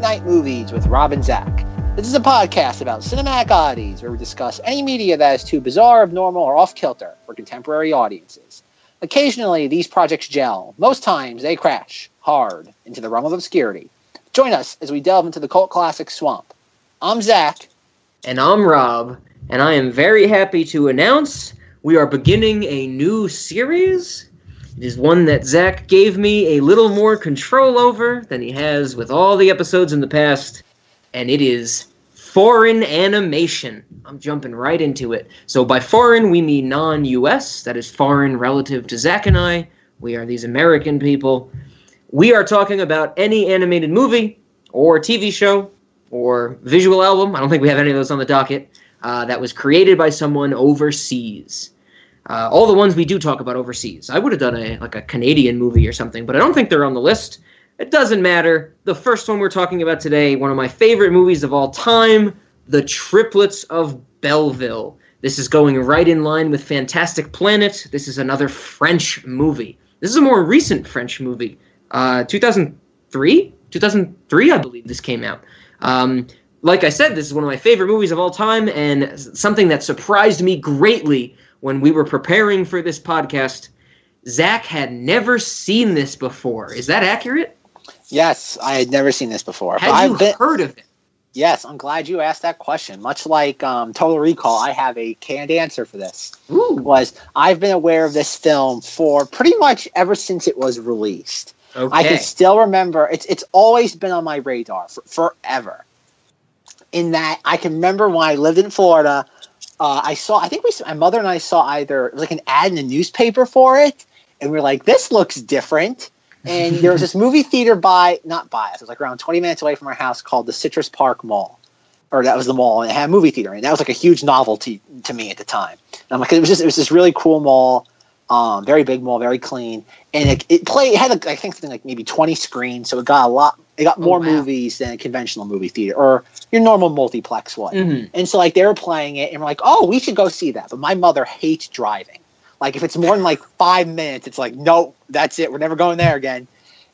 Night Movies with Rob and Zack. This is a podcast about cinematic oddities where we discuss any media that is too bizarre, abnormal, or off-kilter for contemporary audiences. Occasionally, these projects gel. Most times, they crash hard into the realm of obscurity. Join us as we delve into the cult classic swamp. I'm Zack. And I'm Rob. And I am very happy to announce we are beginning a new series. It is one that Zack gave me a little more control over than he has with all the episodes in the past. And it is foreign animation. I'm jumping right into it. So by foreign, we mean non-US. That is foreign relative to Zack and I. We are these American people. We are talking about any animated movie or TV show or visual album. I don't think we have any of those on the docket. That was created by someone overseas. All the ones we do talk about overseas. I would have done a Canadian movie or something, but I don't think they're on the list. It doesn't matter. The first one we're talking about today, one of my favorite movies of all time, The Triplets of Belleville. This is going right in line with Fantastic Planet. This is another French movie. This is a more recent French movie. 2003? 2003, I believe this came out. Like I said, this is one of my favorite movies of all time, and something that surprised me greatly when we were preparing for this podcast. Zack had never seen this before. Is that accurate? Yes, I had never seen this before. Had you heard of it? Yes, I'm glad you asked that question. Much like Total Recall, I have a canned answer for this. Ooh. I've been aware of this film for pretty much ever since it was released. Okay. I can still remember, it's always been on my radar forever. In that, I can remember when I lived in Florida, my mother and I saw either, it was like an ad in the newspaper for it, and we were like, this looks different. And there was this movie theater not by us, it was like around 20 minutes away from our house called the Citrus Park Mall. Or that was the mall, and it had a movie theater, and that was like a huge novelty to me at the time. And I'm like, it was this really cool mall, very big mall, very clean, and it had I think something like maybe 20 screens, so it got more movies than a conventional movie theater or your normal multiplex one. Mm-hmm. And so like they were playing it, and we're like, oh, we should go see that. But my mother hates driving. Like if it's more than like 5 minutes, it's like, no, that's it. We're never going there again.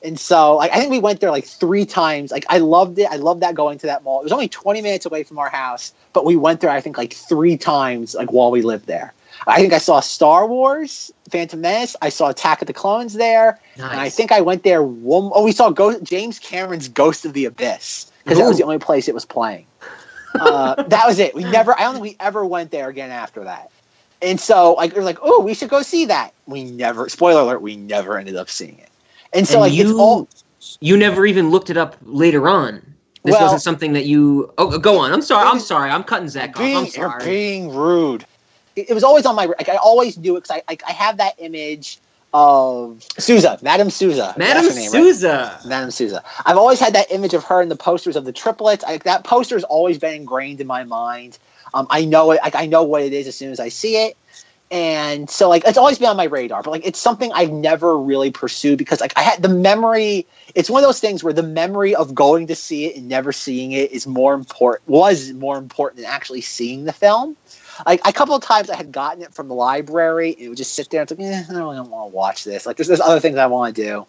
And so like I think we went there like 3 times. Like I loved it. I loved that going to that mall. It was only 20 minutes away from our house, but we went there I think like 3 times like while we lived there. I think I saw Star Wars, Phantom Menace. I saw Attack of the Clones there. Nice. And I think I went there we saw James Cameron's Ghost of the Abyss because that was the only place it was playing. That was it. I don't think we ever went there again after that. And so like we were like, oh, we should go see that. Spoiler alert, we never ended up seeing it. And so you never even looked it up later on. This wasn't something that you. Oh, go on. I'm sorry. I'm cutting Zack off. I'm sorry. You're being rude. It was always on my. Like I always knew it because I have that image of Madame Souza. Madame Souza. Right? Madame Souza. I've always had that image of her in the posters of the triplets. That poster's always been ingrained in my mind. I know it. I know what it is as soon as I see it. And so like it's always been on my radar, but like it's something I've never really pursued because like I had the memory. It's one of those things where the memory of going to see it and never seeing it was more important than actually seeing the film. Like a couple of times I had gotten it from the library, and it would just sit there and it's like, I don't really want to watch this. Like there's other things I want to do.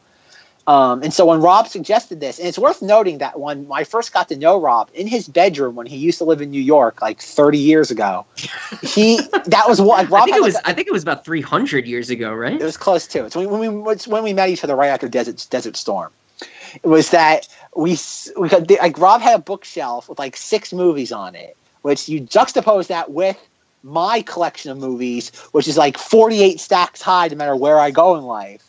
And so when Rob suggested this, and it's worth noting that when I first got to know Rob in his bedroom when he used to live in New York, like 30 years ago, that was what like, Rob. I think it was about 300 years ago, right? It was close to it. It's when we met each other right after Desert Storm. It was that Rob had a bookshelf with like 6 movies on it, which you juxtapose that with my collection of movies, which is like 48 stacks high no matter where I go in life.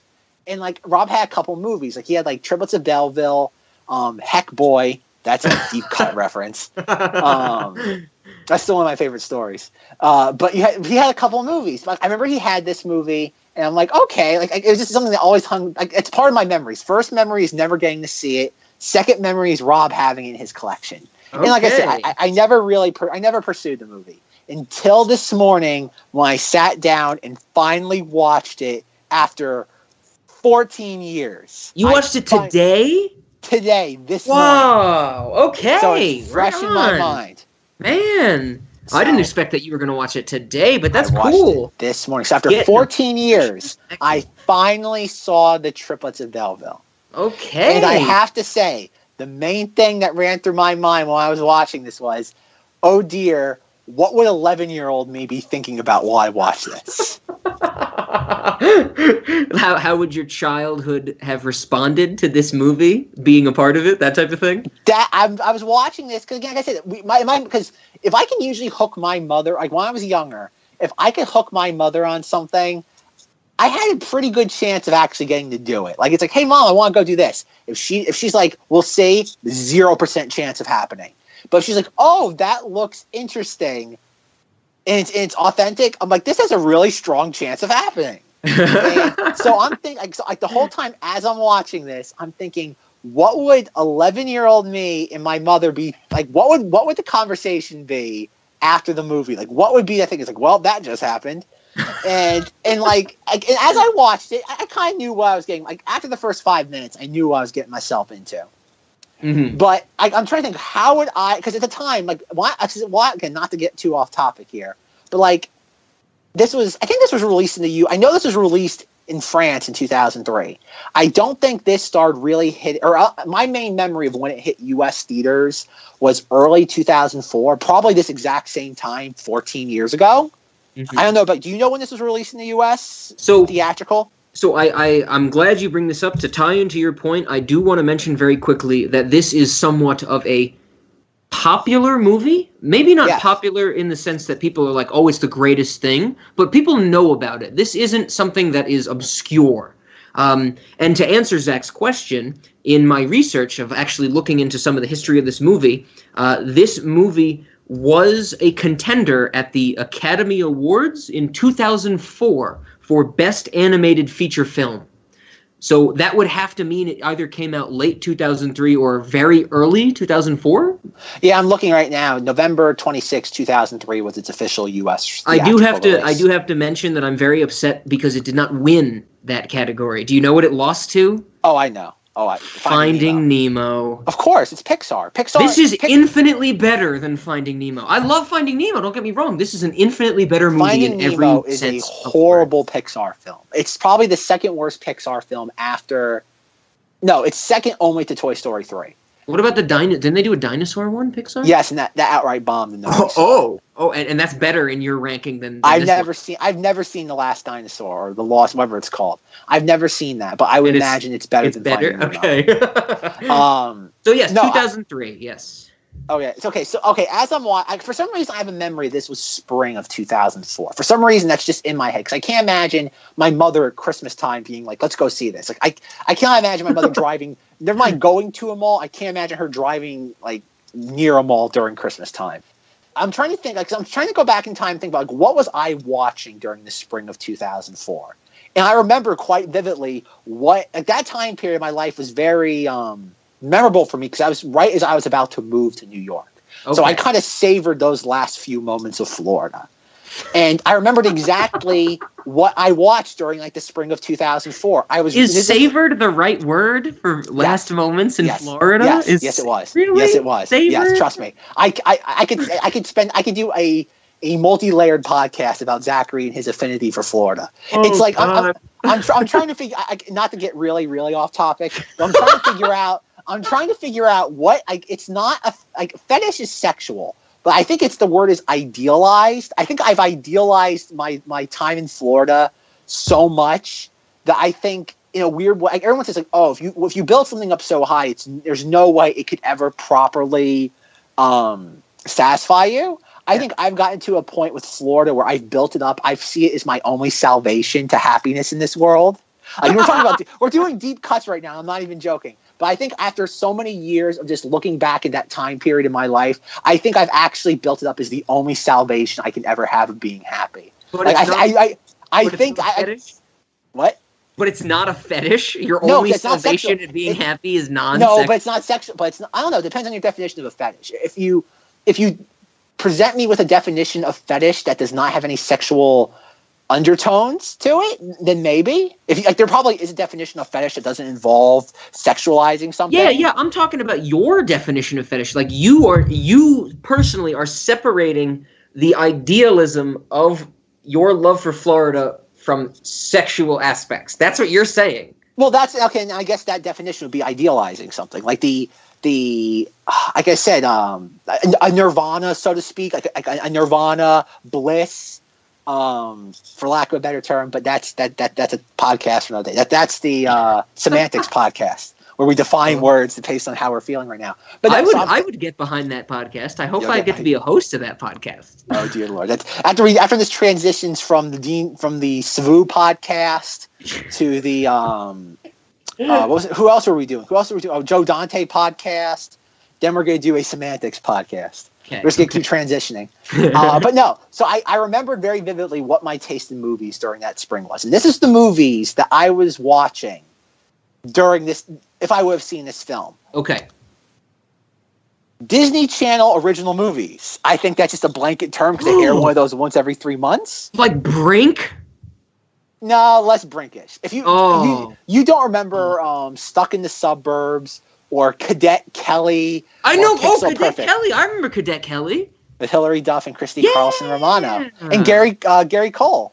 And like Rob had a couple movies. Like he had like Triplets of Belleville, Heck Boy. That's a deep cut reference. That's still one of my favorite stories. But he had a couple of movies. Like I remember he had this movie, and I'm like, okay. Like it was just something that always hung. Like it's part of my memories. First memory is never getting to see it. Second memory is Rob having it in his collection. Okay. And like I said, I never pursued the movie until this morning when I sat down and finally watched it after 14 years. You watched it today? Today, this morning. Wow, okay. So it's fresh in my mind. Man, So, I didn't expect that you were going to watch it today, but that's cool. I watched it this morning. So after 14 years, I finally saw the Triplets of Belleville. Okay. And I have to say, the main thing that ran through my mind while I was watching this was, oh dear, what would 11-year-old me be thinking about while I watch this? How would your childhood have responded to this movie, being a part of it, that type of thing? I was watching this because, again, like I said, because if I can usually hook my mother, like when I was younger, if I could hook my mother on something, I had a pretty good chance of actually getting to do it. Like, it's like, hey, Mom, I want to go do this. If she's like, we'll see, 0% chance of happening. But if she's like, oh, that looks interesting, and it's authentic, I'm like, this has a really strong chance of happening. And so I'm thinking, like the whole time as I'm watching this, I'm thinking, what would 11-year-old me and my mother be like? What would the conversation be after the movie? Like, what would be that thing? It's like, well, that just happened. and as I watched it, I kind of knew what I was getting. Like, after the first 5 minutes, I knew what I was getting myself into. Mm-hmm. But I'm trying to think, how would I? Because at the time, like, again, not to get too off topic here, but like, I think this was released in the U. I know this was released in France in 2003. I don't think this starred really my main memory of when it hit U.S. theaters was early 2004, probably this exact same time, 14 years ago. Mm-hmm. I don't know, but do you know when this was released in the U.S.? So theatrical? So I'm glad you bring this up. To tie into your point, I do want to mention very quickly that this is somewhat of a popular movie. Maybe not popular in the sense that people are like, oh, it's the greatest thing, but people know about it. This isn't something that is obscure. And to answer Zach's question, in my research of actually looking into some of the history of this movie was a contender at the Academy Awards in 2004 for Best Animated Feature Film. So that would have to mean it either came out late 2003 or very early 2004? Yeah, I'm looking right now. November 26, 2003 was its official U.S. I do have to mention that I'm very upset because it did not win that category. Do you know what it lost to? Oh, I know. Finding Nemo. Of course, it's Pixar. This is infinitely better than Finding Nemo. I love Finding Nemo, don't get me wrong. This is an infinitely better movie in every sense. Finding Nemo is a horrible Pixar film. It's probably the second worst Pixar film after... No, it's second only to Toy Story 3. What about the dinosaur? Didn't they do a dinosaur one, Pixar? Yes, and that outright bombed in the movie. And that's better in your ranking than I've never seen The Last Dinosaur or The Lost, whatever it's called. I've never seen that, but I would imagine it's better than Finding Nemo. Okay. So yes, 2003. Yes. Okay. It's okay. So as I'm watching, for some reason I have a memory this was spring of 2004. For some reason that's just in my head because I can't imagine my mother at Christmas time being like, "Let's go see this." Like I can't imagine my mother driving. Never mind going to a mall. I can't imagine her driving like near a mall during Christmas time. I'm trying to think. Like, I'm trying to go back in time and think about like what was I watching during the spring of 2004. And I remember quite vividly what at that time period of my life was very memorable for me because I was right as I was about to move to New York. Okay. So I kind of savored those last few moments of Florida. And I remembered exactly what I watched during like the spring of 2004. Is savored the right word for last moments in Florida? Yes, it was. Really? Yes, it was. Savored? Yes, trust me. I could do a multi-layered podcast about Zachary and his affinity for Florida. It's like I'm trying to figure, not to get really, really off topic, but I'm trying to figure out what it's not fetish is sexual, but I think it's the word is idealized. I think I've idealized my time in Florida so much that I think in a weird way, like everyone says like, oh, if you build something up so high, there's no way it could ever properly satisfy you. I think I've gotten to a point with Florida where I've built it up. I see it as my only salvation to happiness in this world. We're doing deep cuts right now. I'm not even joking. But I think after so many years of just looking back at that time period in my life, I think I've actually built it up as the only salvation I can ever have of being happy. But What? But it's not a fetish. Your only salvation in being happy is non-sexual. No, but it's not sexual. But it's not, I don't know. It depends on your definition of a fetish. If you present me with a definition of fetish that does not have any sexual undertones to it, then maybe. There probably is a definition of fetish that doesn't involve sexualizing something. Yeah. I'm talking about your definition of fetish. Like you personally are separating the idealism of your love for Florida from sexual aspects. That's what you're saying. Well, that's okay. And I guess that definition would be idealizing something like the like I said, a nirvana, so to speak, like a nirvana bliss, for lack of a better term. But that's a podcast for another day. That's the semantics podcast, where we define words based on how we're feeling right now. But I would get behind that podcast. I hope I get to be a host of that podcast. Oh dear Lord! That's after this transitions from the Savu podcast to the what was it? Who else were we doing? Oh, Joe Dante podcast. Then we're going to do a semantics podcast. Okay. We're just going to keep transitioning. But no, so I remembered very vividly what my taste in movies during that spring was. And this is the movies that I was watching during this, if I would have seen this film. Okay. Disney Channel original movies. I think that's just a blanket term because they air one of those once every 3 months. Like Brink? No, less Brinkish. If you don't remember Stuck in the Suburbs or Cadet Kelly. I know. Cadet Kelly. I remember Cadet Kelly. With Hilary Duff and Christy Carlson Romano. And Gary Cole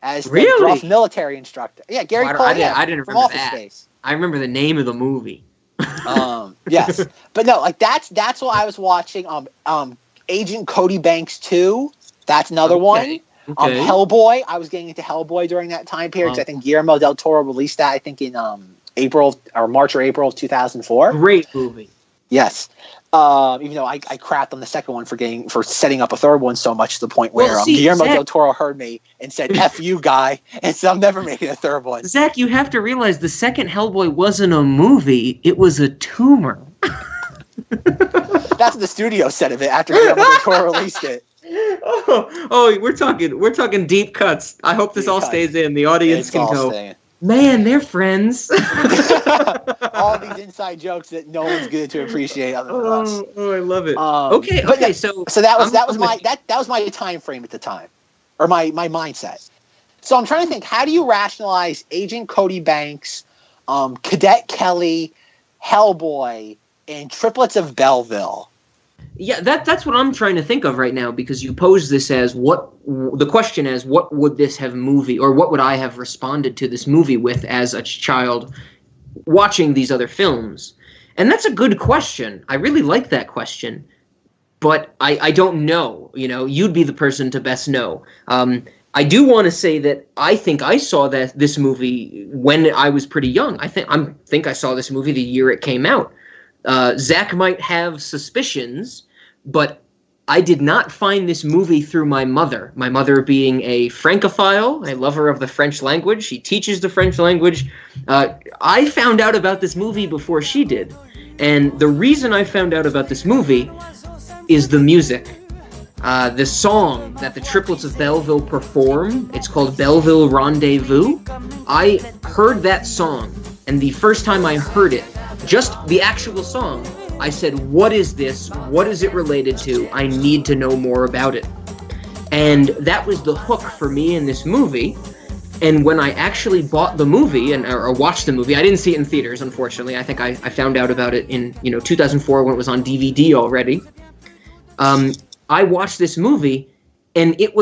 as the rough military instructor. Yeah, Gary Cole. I didn't from remember Office that. Space. I remember the name of the movie. Yes. But no, like that's what I was watching. Agent Cody Banks 2. That's another one. Okay. Hellboy. I was getting into Hellboy during that time period because I think Guillermo del Toro released that, I think, in March or April of 2004. Great movie. Yes. Even though I crapped on the second one for setting up a third one so much to the point where Guillermo del Toro heard me and said, F you, guy. And so I'm never making a third one. Zach, you have to realize the second Hellboy wasn't a movie. It was a tumor. That's what the studio said of it after Guillermo del Toro released it. We're talking deep cuts. I hope this all stays in. The audience can go, man, they're friends. All these inside jokes that no one's good to appreciate other than us. Oh, I love it. So that was my time frame at the time, or my mindset. So I'm trying to think, how do you rationalize Agent Cody Banks, Cadet Kelly, Hellboy, and Triplets of Belleville? Yeah, that's what I'm trying to think of right now, because you pose this as what would this have movie, or what would I have responded to this movie with as a child watching these other films? And that's a good question. I really like that question, but I don't know. You'd be the person to best know. I do want to say that I think I saw this movie when I was pretty young. I think I saw this movie the year it came out. Zack might have suspicions, but I did not find this movie through my mother. My mother being a Francophile, a lover of the French language. She teaches the French language. I found out about this movie before she did. And the reason I found out about this movie is the music. The song that the Triplets of Belleville perform, it's called Belleville Rendezvous. I heard that song, and the first time I heard it, just the actual song, I said, what is this? What is it related to? I need to know more about it. And that was the hook for me in this movie. And when I actually bought the movie or watched the movie, I didn't see it in theaters, unfortunately. I think I found out about it in 2004 when it was on DVD already. I watched this movie, and it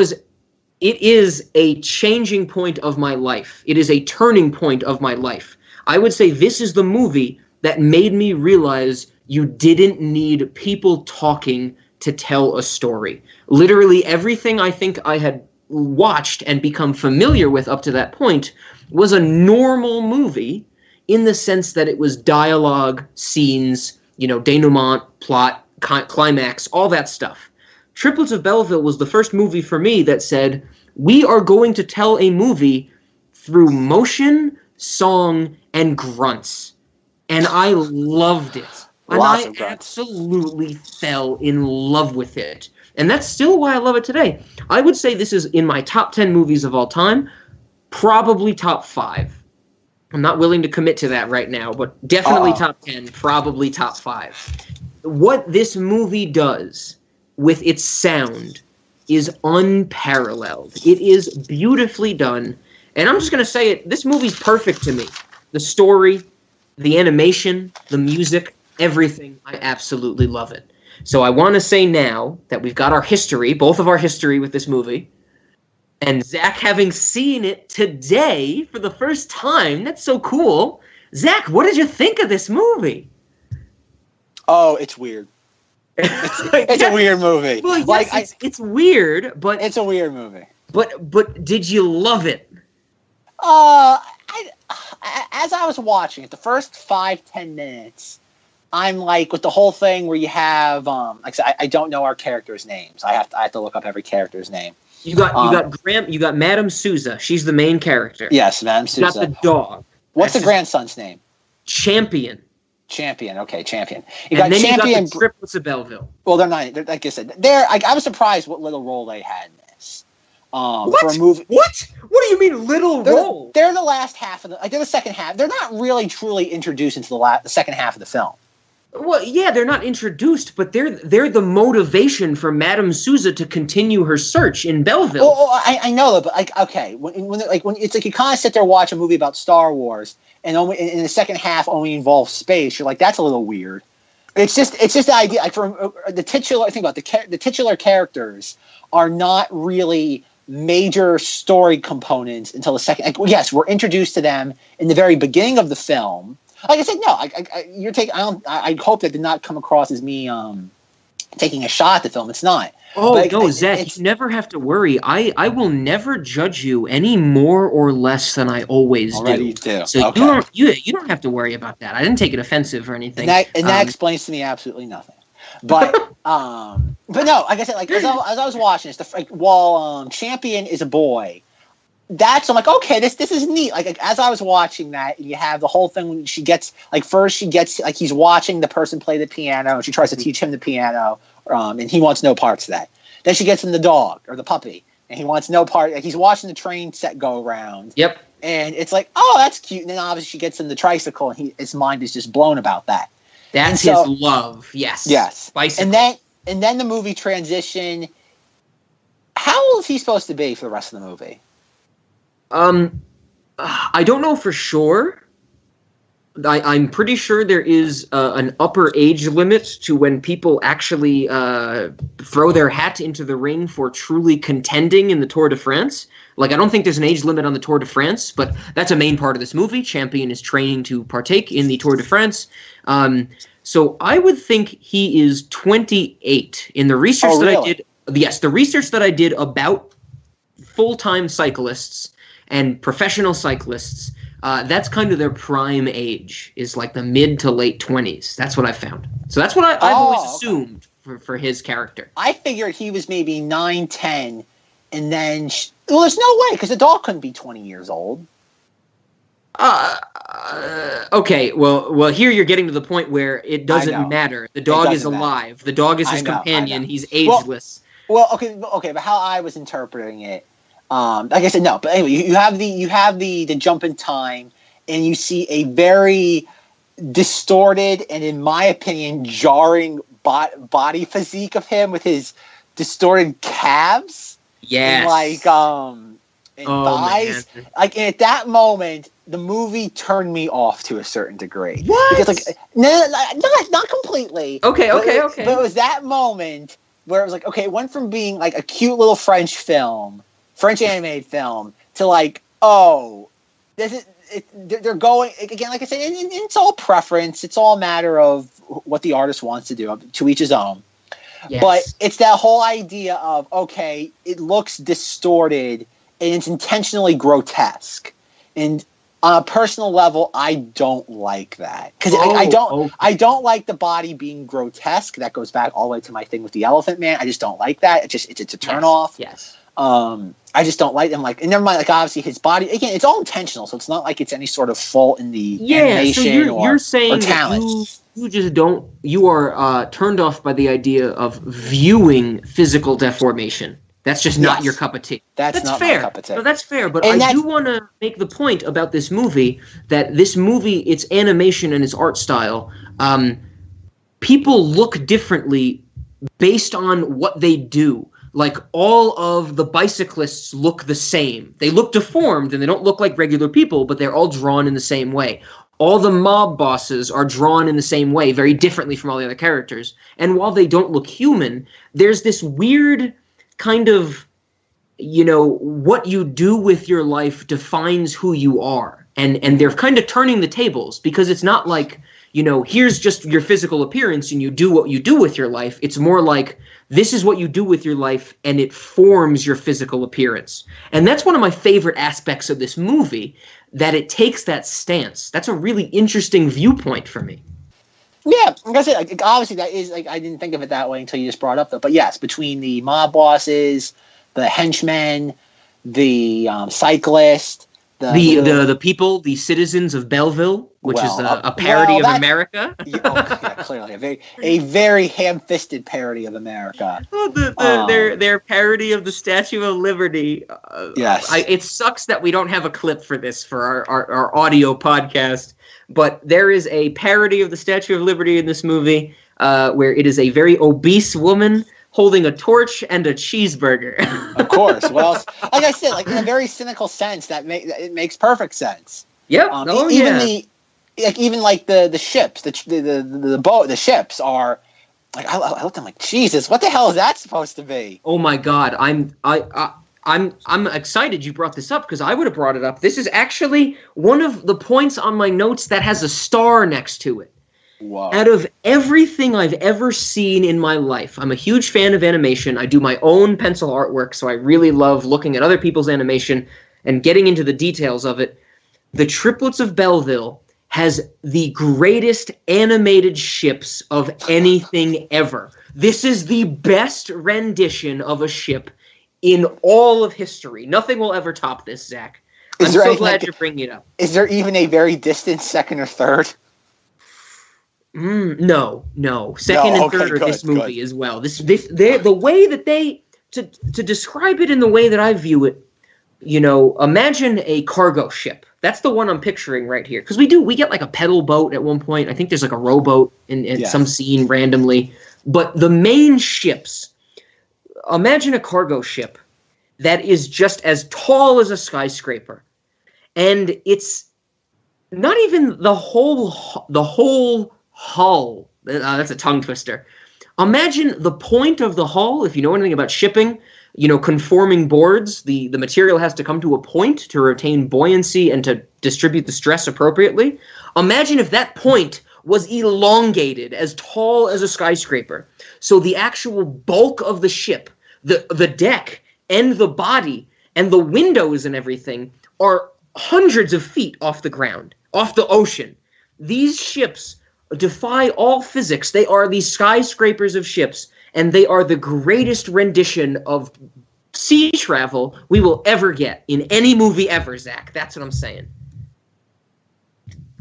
is a changing point of my life. It is a turning point of my life. I would say this is the movie that made me realize you didn't need people talking to tell a story. Literally everything I think I had watched and become familiar with up to that point was a normal movie, in the sense that it was dialogue, scenes, denouement, plot, climax, all that stuff. Triplets of Belleville was the first movie for me that said, we are going to tell a movie through motion, song, and grunts. And I loved it. And I absolutely fell in love with it. And that's still why I love it today. I would say this is in my top 10 movies of all time, probably top 5. I'm not willing to commit to that right now, but definitely top 10, probably top 5. What this movie does with its sound is unparalleled. It is beautifully done. And I'm just going to say it, this movie's perfect to me. The story, the animation, the music, everything, I absolutely love it. So I want to say now that we've got our history, both of our history with this movie, and Zack having seen it today for the first time, that's so cool. Zack, what did you think of this movie? Oh, it's weird. It's a weird movie. Well, yes, it's weird, but it's a weird movie. But did you love it? As I was watching it, the first 5-10 minutes, I'm like with the whole thing where you have like I said, I don't know our characters' names. I have to look up every character's name. You got Madame Souza. She's the main character. Yes, Madame Souza. You got the dog. What's the grandson's name? Champion. Okay, Champion. You got the Triplets of Belleville. Well, they're not. Like I said, I was surprised what little role they had in this. What? For a movie. What? What do you mean little role? They're the last half of they're the second half. They're not really truly introduced into the second half of the film. Well, yeah, they're not introduced, but they're the motivation for Madame Souza to continue her search in Belleville. Well, I know that, but like, okay, when it's like you kind of sit there and watch a movie about Star Wars, and only in the second half only involves space. You're like, that's a little weird. It's just the idea. Like, for the titular, think about the titular characters are not really major story components until the second. Like, well, yes, we're introduced to them in the very beginning of the film. Like I said, no. I hope that did not come across as me taking a shot at the film. It's not. Oh, but no, Zach, you never have to worry. I will never judge you any more or less than I always do. So okay. you don't have to worry about that. I didn't take it offensive or anything. And that explains to me absolutely nothing. But but no, like I said, like as I was watching this, while Champion is a boy. I'm like, okay, this is neat. Like as I was watching that, you have the whole thing when she gets he's watching the person play the piano, and she tries to teach him the piano, and he wants no parts of that. Then she gets him the dog or the puppy, and he wants no part. Like he's watching the train set go around. Yep. And it's like, oh, that's cute. And then obviously she gets him the tricycle, and his mind is just blown about that. That's his love. Yes. Yes. Bicycle. And then the movie transition. How old is he supposed to be for the rest of the movie? I don't know for sure. I'm pretty sure there is an upper age limit to when people actually throw their hat into the ring for truly contending in the Tour de France. Like, I don't think there's an age limit on the Tour de France, but that's a main part of this movie. Champion is training to partake in the Tour de France. So I would think he is 28. In the research I did, yes, the research that I did about full-time cyclists and professional cyclists, that's kind of their prime age, is like the mid to late 20s. That's what I found. So that's what I've always assumed for his character. I figured he was maybe 9, 10, and then... well, there's no way, because the dog couldn't be 20 years old. Okay, well, here you're getting to the point where it doesn't matter. The dog is alive. The dog is his companion. He's ageless. Well, okay, but how I was interpreting it, like I said, no. But anyway, you have the jump in time, and you see a very distorted and, in my opinion, jarring body physique of him with his distorted calves. Yes. And thighs. Man. Like, and at that moment, the movie turned me off to a certain degree. What? Because, like, no, not completely. Okay. But it was that moment where it was like, okay, it went from being like a cute little French animated film, to like, oh, they're going again. Like I said, and it's all preference. It's all a matter of what the artist wants to do. To each his own. Yes. But it's that whole idea of, okay, it looks distorted and it's intentionally grotesque. And on a personal level, I don't like that, because I don't like the body being grotesque. That goes back all the way to my thing with the Elephant Man. I just don't like that. It's a turn off. Yes. I just don't like them. Like, and never mind. Like, obviously, his body again. It's all intentional, so it's not like it's any sort of fault in the animation. So you're saying that you just don't. You are turned off by the idea of viewing physical deformation. That's just not your cup of tea. That's not fair. My cup of tea. No, that's fair. But I do want to make the point about this movie, that this movie, its animation and its art style, people look differently based on what they do. Like, all of the bicyclists look the same. They look deformed, and they don't look like regular people, but they're all drawn in the same way. All the mob bosses are drawn in the same way, very differently from all the other characters. And while they don't look human, there's this weird kind of, what you do with your life defines who you are. And they're kind of turning the tables, because it's not like, here's just your physical appearance and you do what you do with your life. It's more like, this is what you do with your life and it forms your physical appearance. And that's one of my favorite aspects of this movie, that it takes that stance. That's a really interesting viewpoint for me. Yeah, like I said, obviously that is, I didn't think of it that way until you just brought it up, though. But yes, between the mob bosses, the henchmen, the cyclist, the people, the citizens of Belleville, which is a parody of America. Clearly, a very ham-fisted parody of America. Their parody of the Statue of Liberty. Yes, it sucks that we don't have a clip for this for our audio podcast. But there is a parody of the Statue of Liberty in this movie, where it is a very obese woman holding a torch and a cheeseburger. Of course. Well, like I said, in a very cynical sense, it makes perfect sense. Yep. Even the ships, the boat, the ships are like, I looked at them like, Jesus, what the hell is that supposed to be? Oh my God, I'm excited you brought this up, because I would have brought it up. This is actually one of the points on my notes that has a star next to it. Wow. Out of everything I've ever seen in my life, I'm a huge fan of animation. I do my own pencil artwork, so I really love looking at other people's animation and getting into the details of it. The Triplets of Belleville has the greatest animated ships of anything ever. This is the best rendition of a ship in all of history. Nothing will ever top this, Zach. I'm so glad you're bringing it up. Is there even a very distant second or third? No. Second and third are this movie as well. The way that to describe it in the way that I view it, imagine a cargo ship. That's the one I'm picturing right here. Because we get like a pedal boat at one point. I think there's like a rowboat in some scene randomly. But the main ships, imagine a cargo ship that is just as tall as a skyscraper. And it's not even the whole hull. That's a tongue twister. Imagine the point of the hull, if you know anything about shipping, conforming boards, the material has to come to a point to retain buoyancy and to distribute the stress appropriately. Imagine if that point was elongated, as tall as a skyscraper. So the actual bulk of the ship, the deck and the body and the windows and everything are hundreds of feet off the ground, off the ocean. These ships defy all physics. They are these skyscrapers of ships, and they are the greatest rendition of sea travel we will ever get in any movie ever, Zach. That's what I'm saying.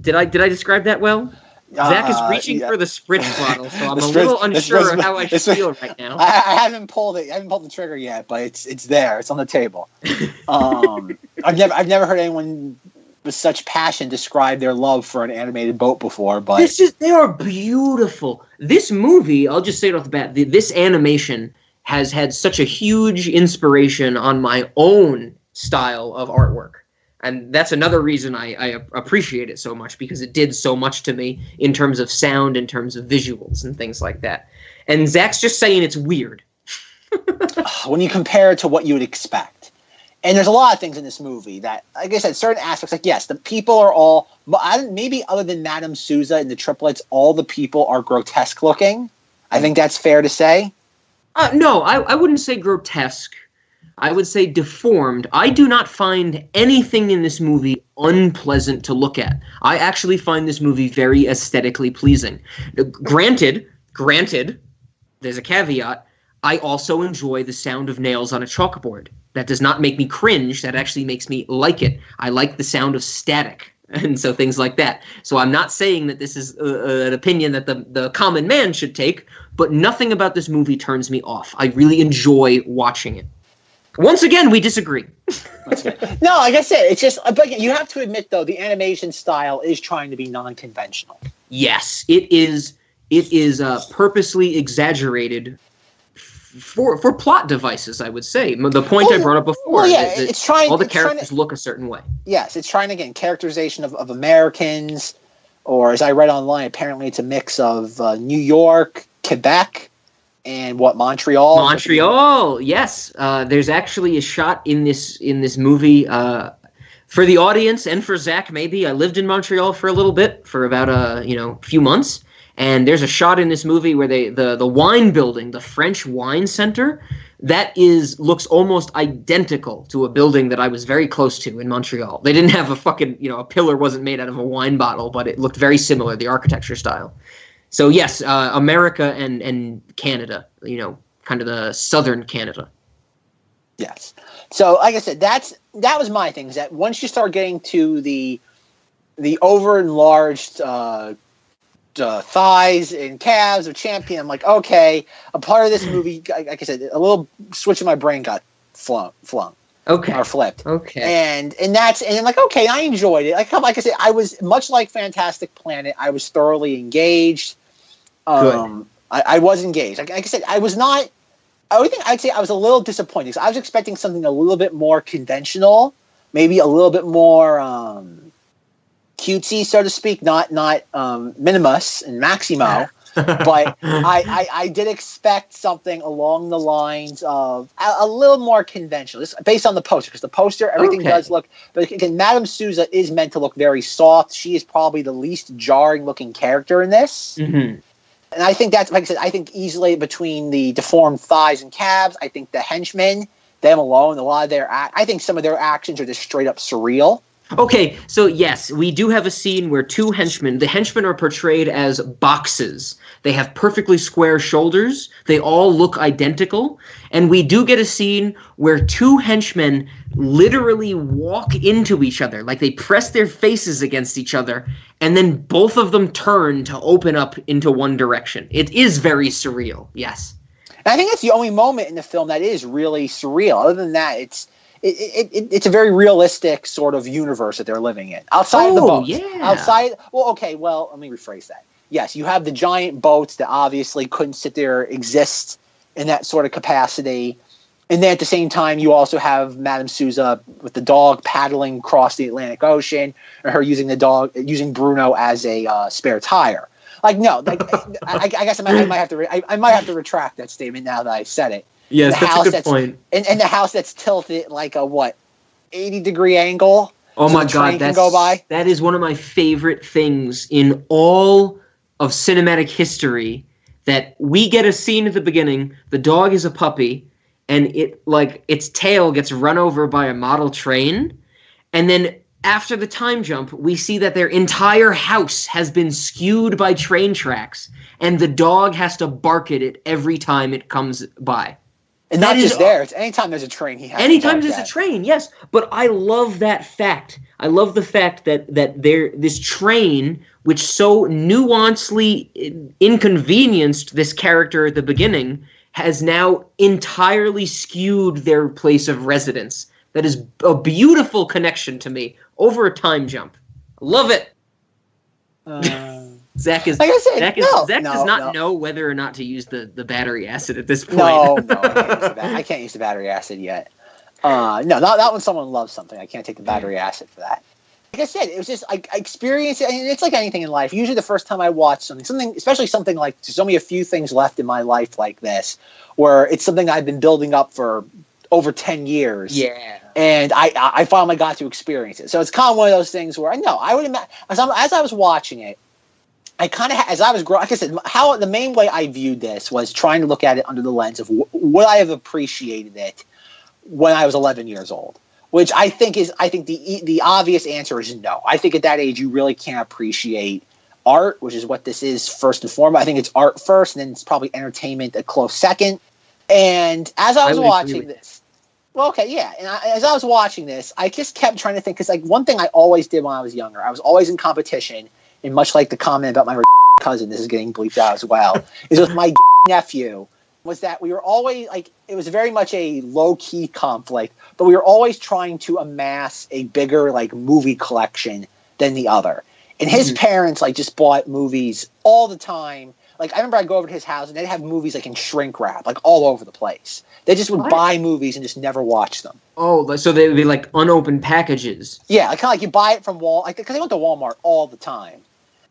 Did I describe that well? Zach is reaching for the spritz bottle, so I'm a little unsure of how I should feel right now. I haven't pulled it. I haven't pulled the trigger yet, but it's there. It's on the table. I've never heard anyone with such passion describe their love for an animated boat before, but they are beautiful. This movie, I'll just say it off the bat, this animation has had such a huge inspiration on my own style of artwork. And that's another reason I appreciate it so much, because it did so much to me in terms of sound, in terms of visuals and things like that. And Zach's just saying it's weird. When you compare it to what you would expect. And there's a lot of things in this movie that, like I said, certain aspects, like, yes, the people are all, maybe other than Madame Souza and the triplets, all the people are grotesque looking. I think that's fair to say. No, I wouldn't say grotesque. I would say deformed. I do not find anything in this movie unpleasant to look at. I actually find this movie very aesthetically pleasing. Granted, there's a caveat. I also enjoy the sound of nails on a chalkboard. That does not make me cringe. That actually makes me like it. I like the sound of static, and so things like that. So I'm not saying that this is an opinion that the common man should take, but nothing about this movie turns me off. I really enjoy watching it. Once again, we disagree. No, like I said, it's just, but you have to admit, though, the animation style is trying to be non-conventional. Yes, it is. It is purposely exaggerated for plot devices, I would say. The point I brought up before. It's trying. All the characters look a certain way. Yes, it's trying to get characterization of Americans, or as I read online, apparently it's a mix of New York, Quebec, and Montreal? Montreal, yes. There's actually a shot in this movie For the audience and for Zack, maybe, I lived in Montreal for a little bit, for about a few months, and there's a shot in this movie where the wine building, the French wine center, looks almost identical to a building that I was very close to in Montreal. They didn't have a pillar wasn't made out of a wine bottle, but it looked very similar, the architecture style. So yes, America and Canada, kind of the southern Canada. Yes. So, like I said, that was my thing. Is that once you start getting to the over enlarged thighs and calves of Champion, I'm like, okay, a part of this movie, like I said, a little switch in my brain got flung. Okay. Or flipped. Okay. And I'm like, okay, I enjoyed it. Like I said, I was much like Fantastic Planet. I was thoroughly engaged. Good. I was engaged. Like I said, I was not. I would think I'd say I was a little disappointed. I was expecting something a little bit more conventional, maybe a little bit more cutesy, so to speak, not Minimus and Maximo. But I did expect something along the lines of a little more conventional, just based on the poster. Because the poster, everything does look. But again, Madame Souza is meant to look very soft. She is probably the least jarring-looking character in this. Mm-hmm. And I think that's, like I said, I think easily between the deformed thighs and calves, I think the henchmen, them alone, a lot of I think some of their actions are just straight up surreal. Okay, so yes, we do have a scene where the henchmen are portrayed as boxes. They have perfectly square shoulders. They all look identical. And we do get a scene where two henchmen literally walk into each other. Like they press their faces against each other, and then both of them turn to open up into one direction. It is very surreal, yes. And I think that's the only moment in the film that is really surreal. Other than that, it's a very realistic sort of universe that they're living in. Outside of the boats. Yeah. Let me rephrase that. Yes, you have the giant boats that obviously couldn't sit there, exist in that sort of capacity. And then at the same time, you also have Madame Souza with the dog paddling across the Atlantic Ocean, and her using Bruno as a spare tire. Like, no, like I guess I might have to retract that statement now that I said it. Yes, that's a good point. And the house that's tilted like a 80-degree angle. Oh my God, that is one of my favorite things in all of cinematic history. That we get a scene at the beginning. The dog is a puppy, and its tail gets run over by a model train, and then after the time jump, we see that their entire house has been skewed by train tracks, and the dog has to bark at it every time it comes by. And not just there. It's anytime there's a train, he has anytime there's a train, yes. But I love that fact. I love the fact that this train, which so nuancedly inconvenienced this character at the beginning, has now entirely skewed their place of residence. That is a beautiful connection to me over a time jump. Love it. Zack does not know whether or not to use the battery acid at this point. No, I can't use the battery acid yet. Not when someone loves something. I can't take the battery acid for that. Like I said, it was just I experienced it. I mean, it's like anything in life. Usually the first time I watch something, especially something like, there's only a few things left in my life like this, where it's something I've been building up for over 10 years. Yeah. And I finally got to experience it. So it's kind of one of those things where I would imagine, as I was watching it, I kind of, as I was growing, like I said, the main way I viewed this was trying to look at it under the lens of would I have appreciated it when I was 11 years old, which I think the obvious answer is no. I think at that age you really can't appreciate art, which is what this is first and foremost. I think it's art first, and then it's probably entertainment a close second. And as I was watching this, as I was watching this, I just kept trying to think, because one thing I always did when I was younger, I was always in competition. And much like the comment about my cousin, this is getting bleeped out as well, is with my nephew, was that we were always, it was very much a low-key conflict, but we were always trying to amass a bigger, movie collection than the other. And his parents, just bought movies all the time. I remember I'd go over to his house, and they'd have movies, in shrink wrap, all over the place. They just would buy movies and just never watch them. Oh, so they would be, unopened packages. Yeah, kind of you buy it from Walmart, because they went to Walmart all the time.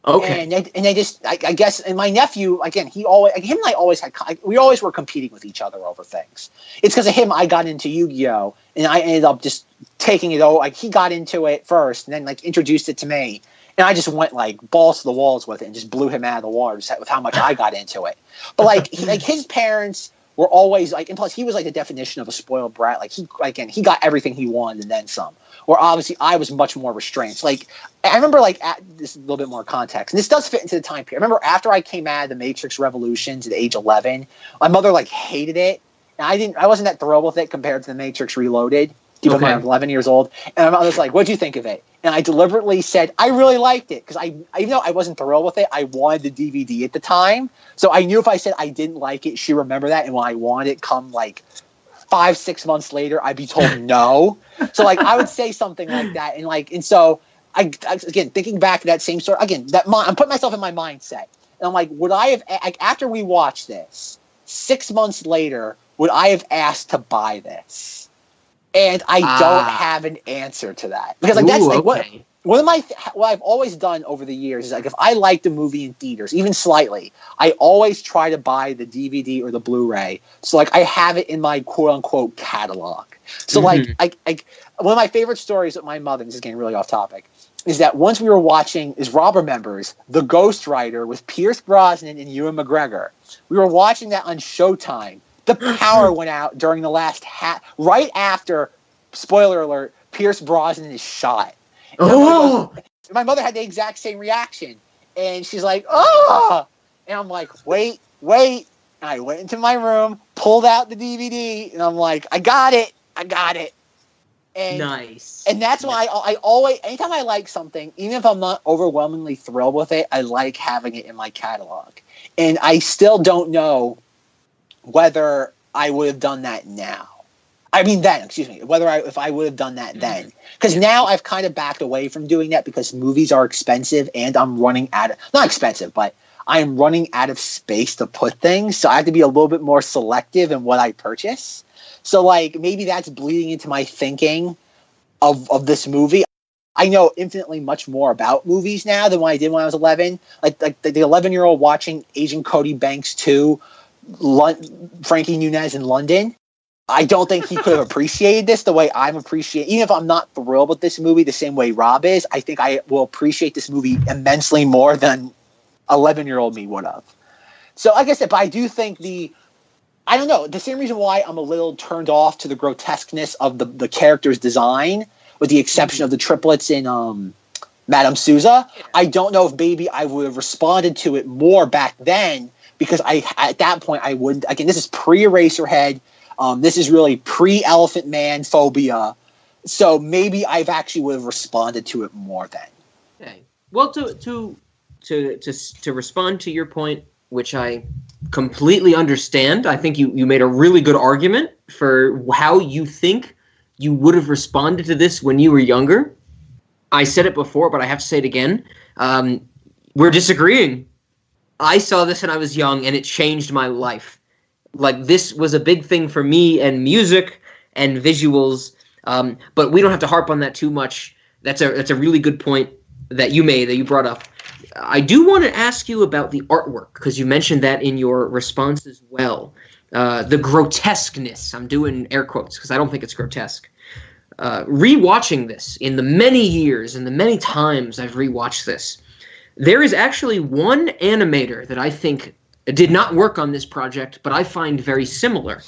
Okay. And they just, I guess, and my nephew, again, him and I always had, we always were competing with each other over things. It's because of him I got into Yu-Gi-Oh! And I ended up just taking it over. Like, he got into it first and then, like, introduced it to me. And I just went, like, balls to the walls with it and just blew him out of the water just with how much I got into it. But, like, his parents were always, like, and plus he was, like, the definition of a spoiled brat. Like, he got everything he wanted and then some. Where obviously I was much more restrained. So, like, I remember, like, this is a little bit more context, and this does fit into the time period. I remember after I came out of the Matrix Revolutions at age 11, my mother, like, hated it, and I wasn't that thrilled with it compared to the Matrix Reloaded, even when I was 11 years old. And my mother was like, "What'd you think of it?" And I deliberately said, "I really liked it," because even though I wasn't thrilled with it, I wanted the DVD at the time. So I knew if I said I didn't like it, she remembered that, and when I wanted it come, like, 5-6 months later, I'd be told no. So, like, I would say something like that, and so I again, thinking back to that same story again, I'm putting myself in my mindset, and I'm like, would I have, after we watched this 6 months later, would I have asked to buy this? And I don't have an answer to that, because, like, that's like one of my what I've always done over the years is, like, if I liked a movie in theaters, even slightly, I always try to buy the DVD or the Blu-ray, so, like, I have it in my quote-unquote catalog. So, like, one of my favorite stories with my mother, this is getting really off topic, is that once we were watching, as Rob remembers, The Ghost Rider with Pierce Brosnan and Ewan McGregor. We were watching that on Showtime. The power went out during the last right after, spoiler alert, Pierce Brosnan is shot. My mother had the exact same reaction, and she's like, "Oh!" And I'm like, "Wait." And I went into my room, pulled out the DVD, and I'm like, "I got it." And, nice. And that's why I always, anytime I like something, even if I'm not overwhelmingly thrilled with it, I like having it in my catalog. And I still don't know whether I would have done that now. I mean, then, excuse me, if I would have done that then. Because now I've kind of backed away from doing that because movies are expensive and I'm running out of, not expensive, but I'm running out of space to put things. So I have to be a little bit more selective in what I purchase. So, like, maybe that's bleeding into my thinking of this movie. I know infinitely much more about movies now than what I did when I was 11. Like the 11-year-old watching Agent Cody Banks 2, Frankie Muniz in London. I don't think he could have appreciated this the way I'm appreciating. Even if I'm not thrilled with this movie the same way Rob is, I think I will appreciate this movie immensely more than 11-year-old me would have. So, like I said, but I do think I don't know, the same reason why I'm a little turned off to the grotesqueness of the character's design, with the exception of the triplets in Madame Souza. I don't know if maybe I would have responded to it more back then, because at that point I wouldn't. Again, this is pre-Eraserhead. This is really pre-Elephant Man phobia. So maybe I've actually would have responded to it more then. Okay. Well, to respond to your point, which I completely understand, I think you made a really good argument for how you think you would have responded to this when you were younger. I said it before, but I have to say it again. We're disagreeing. I saw this when I was young, and it changed my life. Like, this was a big thing for me, and music and visuals. But we don't have to harp on that too much. That's a really good point that you made, that you brought up. I do want to ask you about the artwork, because you mentioned that in your response as well. The grotesqueness. I'm doing air quotes because I don't think it's grotesque. Rewatching this in the many years and the many times I've rewatched this, there is actually one animator that I think did not work on this project, but I find very similar.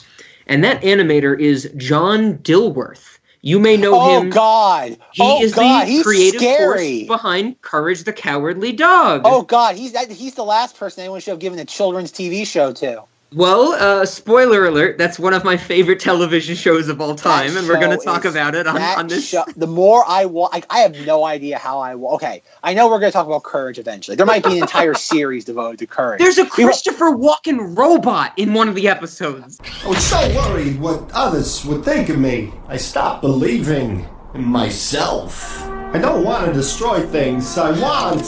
And that animator is John Dilworth. You may know him. Oh, God. He is the creative scary. force behind Courage the Cowardly Dog. Oh, God. He's the last person anyone should have given a children's TV show to. Well, spoiler alert, that's one of my favorite television shows of all time, and we're going to talk about it on this show. The more I have no idea how okay, I know we're going to talk about Courage eventually. There might be an entire series devoted to Courage. There's a Christopher Walken robot in one of the episodes. I was so worried what others would think of me. I stopped believing in myself. I don't want to destroy things. I want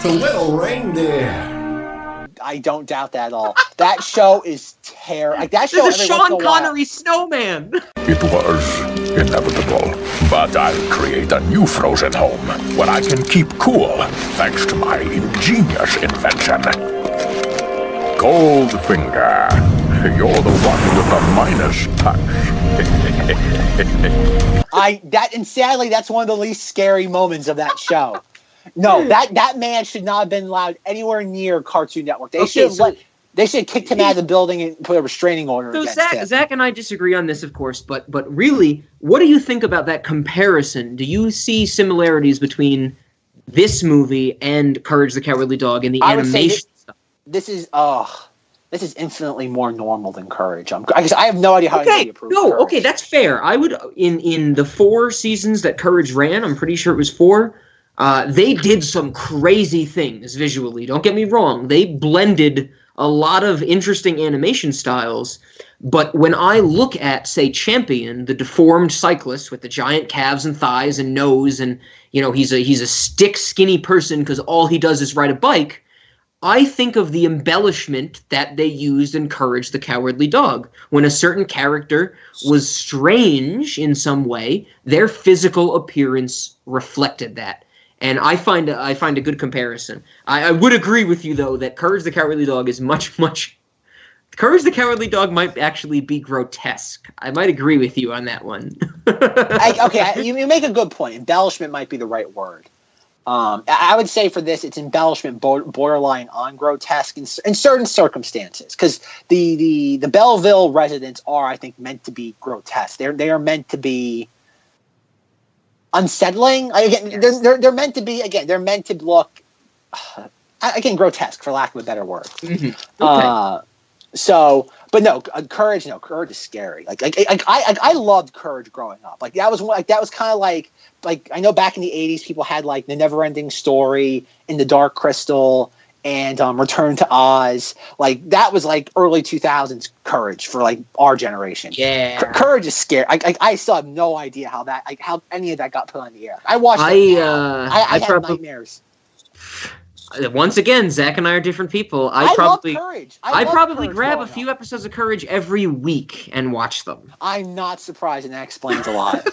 to whittle reindeer. I don't doubt that at all. That show is terrible. Like that show. There's a Sean Connery snowman. It was inevitable, but I'll create a new frozen home where I can keep cool thanks to my ingenious invention. Goldfinger, you're the one with the minus touch. And sadly, that's one of the least scary moments of that show. No, that man should not have been allowed anywhere near Cartoon Network. They should have kicked him out of the building and put a restraining order against him. Zach and I disagree on this, of course, but really, what do you think about that comparison? Do you see similarities between this movie and Courage the Cowardly Dog and the animation stuff? This is infinitely more normal than Courage. I have no idea how to approve Courage. Okay, that's fair. I would in the 4 seasons that Courage ran, I'm pretty sure it was 4. They did some crazy things visually. Don't get me wrong. They blended a lot of interesting animation styles. But when I look at, say, Champion, the deformed cyclist with the giant calves and thighs and nose, and he's a stick skinny person because all he does is ride a bike, I think of the embellishment that they used in Courage the Cowardly Dog. When a certain character was strange in some way, their physical appearance reflected that. And I find a good comparison. I would agree with you, though, that Courage the Cowardly Dog is much... Courage the Cowardly Dog might actually be grotesque. I might agree with you on that one. You make a good point. Embellishment might be the right word. I would say for this, it's embellishment borderline on grotesque in certain circumstances, because the Belleville residents are, I think, meant to be grotesque. They are meant to be unsettling. They're meant to be they're meant to look grotesque, for lack of a better word. Mm-hmm. Okay. But no, Courage is scary. I loved Courage growing up. That was kind of like I know back in the 80s people had like The Never-Ending Story, In the Dark Crystal, and Return to Oz. Like that was like early 2000s Courage for like our generation. Yeah. Courage is scary. I still have no idea how any of that got put on the air. I watched it. I had nightmares. Once again, Zach and I are different people. I love Courage. I probably grab a few episodes of Courage every week and watch them. I'm not surprised, and that explains a lot.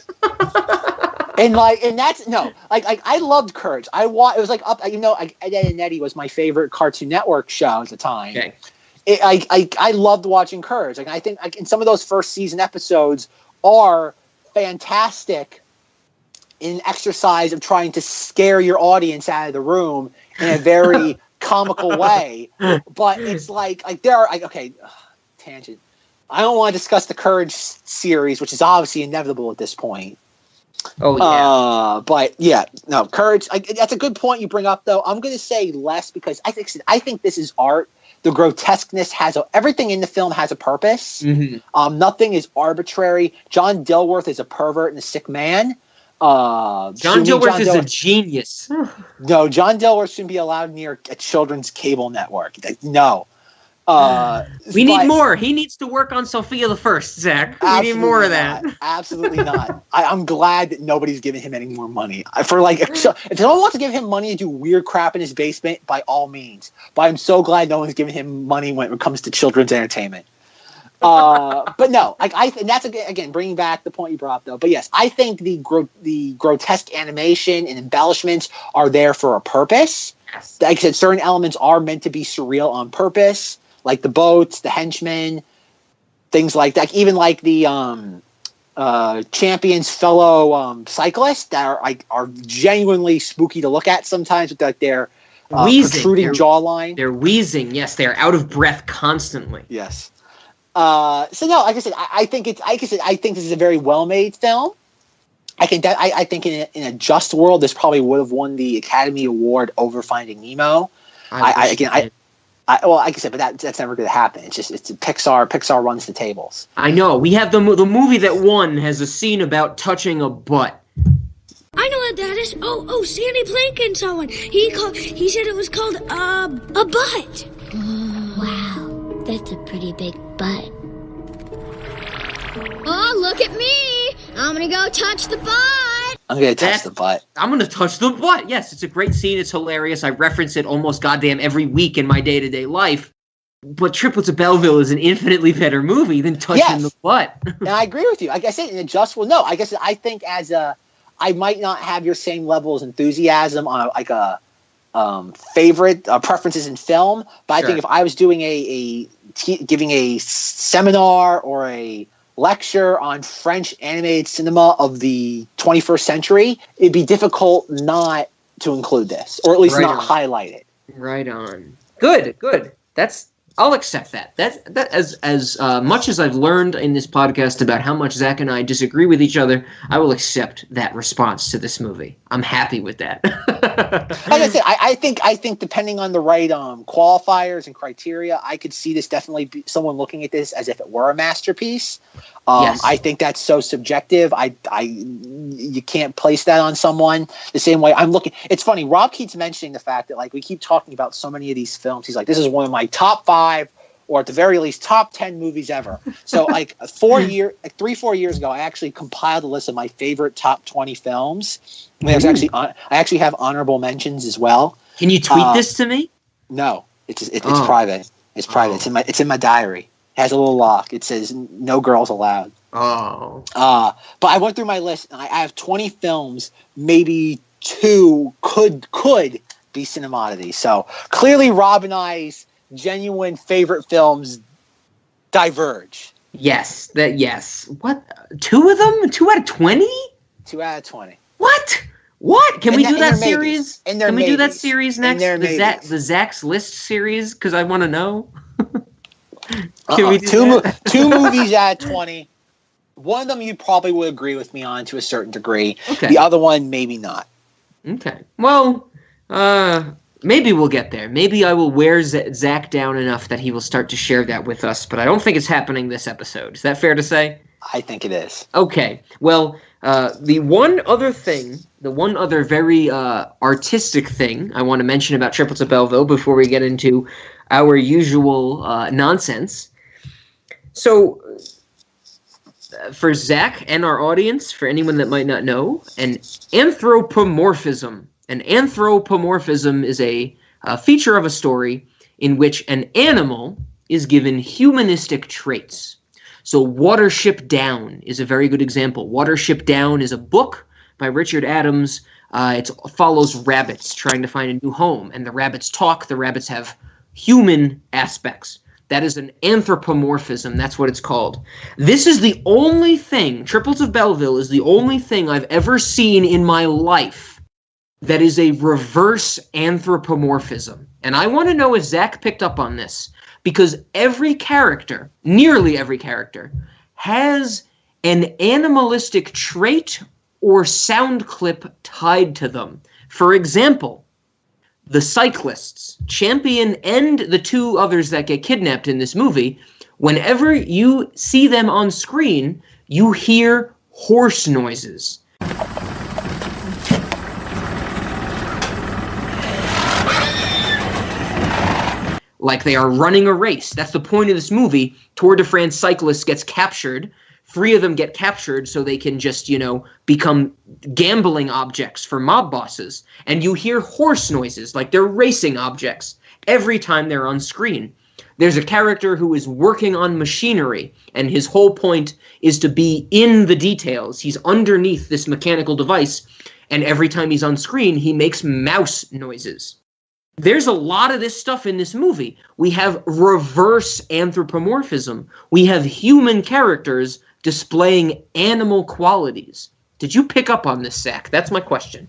I loved Courage. It was like Ed, and Eddie was my favorite Cartoon Network show at the time. Okay. I loved watching Courage. I think in some of those first season episodes are fantastic in exercise of trying to scare your audience out of the room in a very comical way. But it's tangent. I don't want to discuss the Courage series, which is obviously inevitable at this point. Oh, yeah. But yeah, no, Courage, that's a good point you bring up, though. I'm going to say less because I think this is art. The grotesqueness everything in the film has a purpose. Mm-hmm. Nothing is arbitrary. John Dilworth is a pervert and a sick man. John Dilworth is a genius. No, John Dilworth shouldn't be allowed near a children's cable network. No. We need more. He needs to work on Sophia the First, Zach. We need more of that. Absolutely not. I'm glad that nobody's giving him any more money. If someone wants to give him money to do weird crap in his basement, by all means. But I'm so glad no one's giving him money when it comes to children's entertainment. But no, and that's again bringing back the point you brought up, though. But yes, I think the grotesque animation and embellishments are there for a purpose. Yes. Like I said, certain elements are meant to be surreal on purpose, like the boats, the henchmen, things like that. Even like the Champion's fellow cyclists that are genuinely spooky to look at sometimes with like their protruding jawline. They're wheezing. Yes, they're out of breath constantly. Yes. So no, like I said, I think this is a very well-made film. I think in a just world, this probably would have won the Academy Award over Finding Nemo. Like I said, but that's never going to happen. It's Pixar. Pixar runs the tables. I know. We have the movie that won has a scene about touching a butt. I know what that is. Oh, Sandy Plankin saw one. He said it was called a butt. Wow, that's a pretty big butt. Oh, look at me! I'm gonna go touch the butt. I'm gonna touch the butt. I'm gonna touch the butt. Yes, it's a great scene. It's hilarious. I reference it almost goddamn every week in my day-to-day life. But Triplets of Belleville is an infinitely better movie than touching the butt. And I agree with you. Like I said, I think I might not have your same level of enthusiasm on favorite preferences in film, but I think if I was doing giving a seminar or a lecture on French animated cinema of the 21st century, it'd be difficult not to include this, or at least highlight it. Right on. Good. I'll accept that. That as much as I've learned in this podcast about how much Zach and I disagree with each other, I will accept that response to this movie. I'm happy with that. Like I said, I think depending on the right qualifiers and criteria, I could see this definitely be someone looking at this as if it were a masterpiece. Yes. I think that's so subjective. You can't place that on someone the same way I'm looking. It's funny. Rob keeps mentioning the fact that like we keep talking about so many of these films. He's like, this is one of my top 5, or at the very least top 10 movies ever. So like 4 years ago, I actually compiled a list of my favorite top 20 films. I actually have honorable mentions as well. Can you tweet this to me? No, it's private. It's private. It's in my diary. It has a little lock. It says no girls allowed. Oh. But I went through my list and I have 20 films. Maybe 2 could be Cinemodities. So clearly Rob and I's genuine favorite films diverge. Yes. What? 2 of them? 2 out of 20? 2 out of 20. What? Can we do that series? Can we do that series next? The Zack's List series? Because I want to know. Can we do two movies out of 20. One of them you probably would agree with me on to a certain degree. Okay. The other one, maybe not. Okay. Well, maybe we'll get there. Maybe I will wear Zack down enough that he will start to share that with us, but I don't think it's happening this episode. Is that fair to say? I think it is. Okay. Well, the one other very artistic thing I want to mention about Triplets of Belleville before we get into our usual nonsense. So, for Zach and our audience, for anyone that might not know, an anthropomorphism. An anthropomorphism is a feature of a story in which an animal is given humanistic traits. So Watership Down is a very good example. Watership Down is a book by Richard Adams. It follows rabbits trying to find a new home, and the rabbits talk. The rabbits have human aspects. That is an anthropomorphism. That's what it's called. This is the only thing, Triplets of Belleville is the only thing I've ever seen in my life that is a reverse anthropomorphism. And I want to know if Zach picked up on this, because every character, nearly every character, has an animalistic trait or sound clip tied to them. For example, the cyclists, Champion and the 2 others that get kidnapped in this movie, whenever you see them on screen, you hear horse noises. Like they are running a race. That's the point of this movie. Tour de France cyclist gets captured. 3 of them get captured so they can just, become gambling objects for mob bosses. And you hear horse noises like they're racing objects every time they're on screen. There's a character who is working on machinery, and his whole point is to be in the details. He's underneath this mechanical device, and every time he's on screen, he makes mouse noises. There's a lot of this stuff in this movie. We have reverse anthropomorphism. We have human characters displaying animal qualities. Did you pick up on this, Zack? That's my question.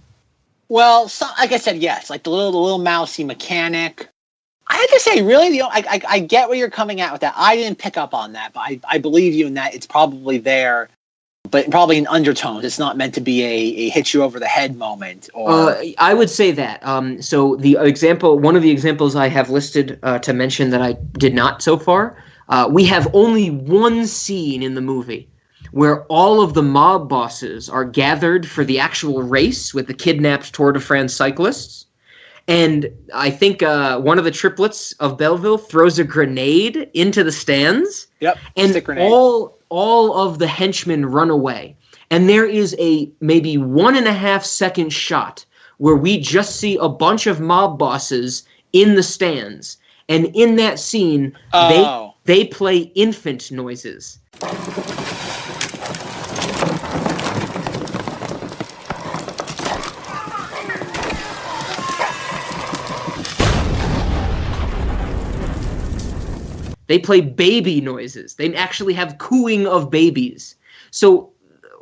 Well, like I said, yes. Like the little mousy mechanic. I have to say, really, I get where you're coming at with that. I didn't pick up on that, but I believe you in that it's probably there, but probably in undertones. It's not meant to be a hit you over the head moment. Or I would say that. So one of the examples I have listed to mention that I did not so far. We have only one scene in the movie where all of the mob bosses are gathered for the actual race with the kidnapped Tour de France cyclists. And I think one of the Triplets of Belleville throws a grenade into the stands. Yep. And all of the henchmen run away. And there is a maybe 1.5 second shot where we just see a bunch of mob bosses in the stands. And in that scene, they play infant noises. They play baby noises. They actually have cooing of babies. So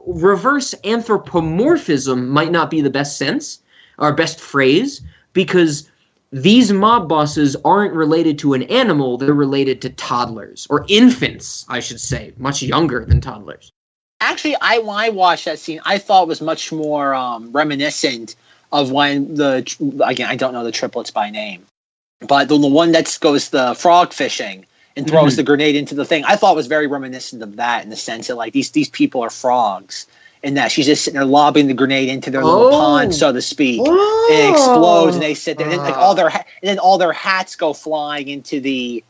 reverse anthropomorphism might not be the best sense or best phrase, because these mob bosses aren't related to an animal. They're related to toddlers, or infants, I should say, much younger than toddlers. Actually, when I watched that scene, I thought it was much more reminiscent of when again, I don't know the triplets by name, but the one that goes the frog fishing and throws the grenade into the thing. I thought it was very reminiscent of that, in the sense that like these people are frogs, and that she's just sitting there lobbing the grenade into their little pond, so to speak. It explodes, and they sit there, and then, like all their hats go flying in the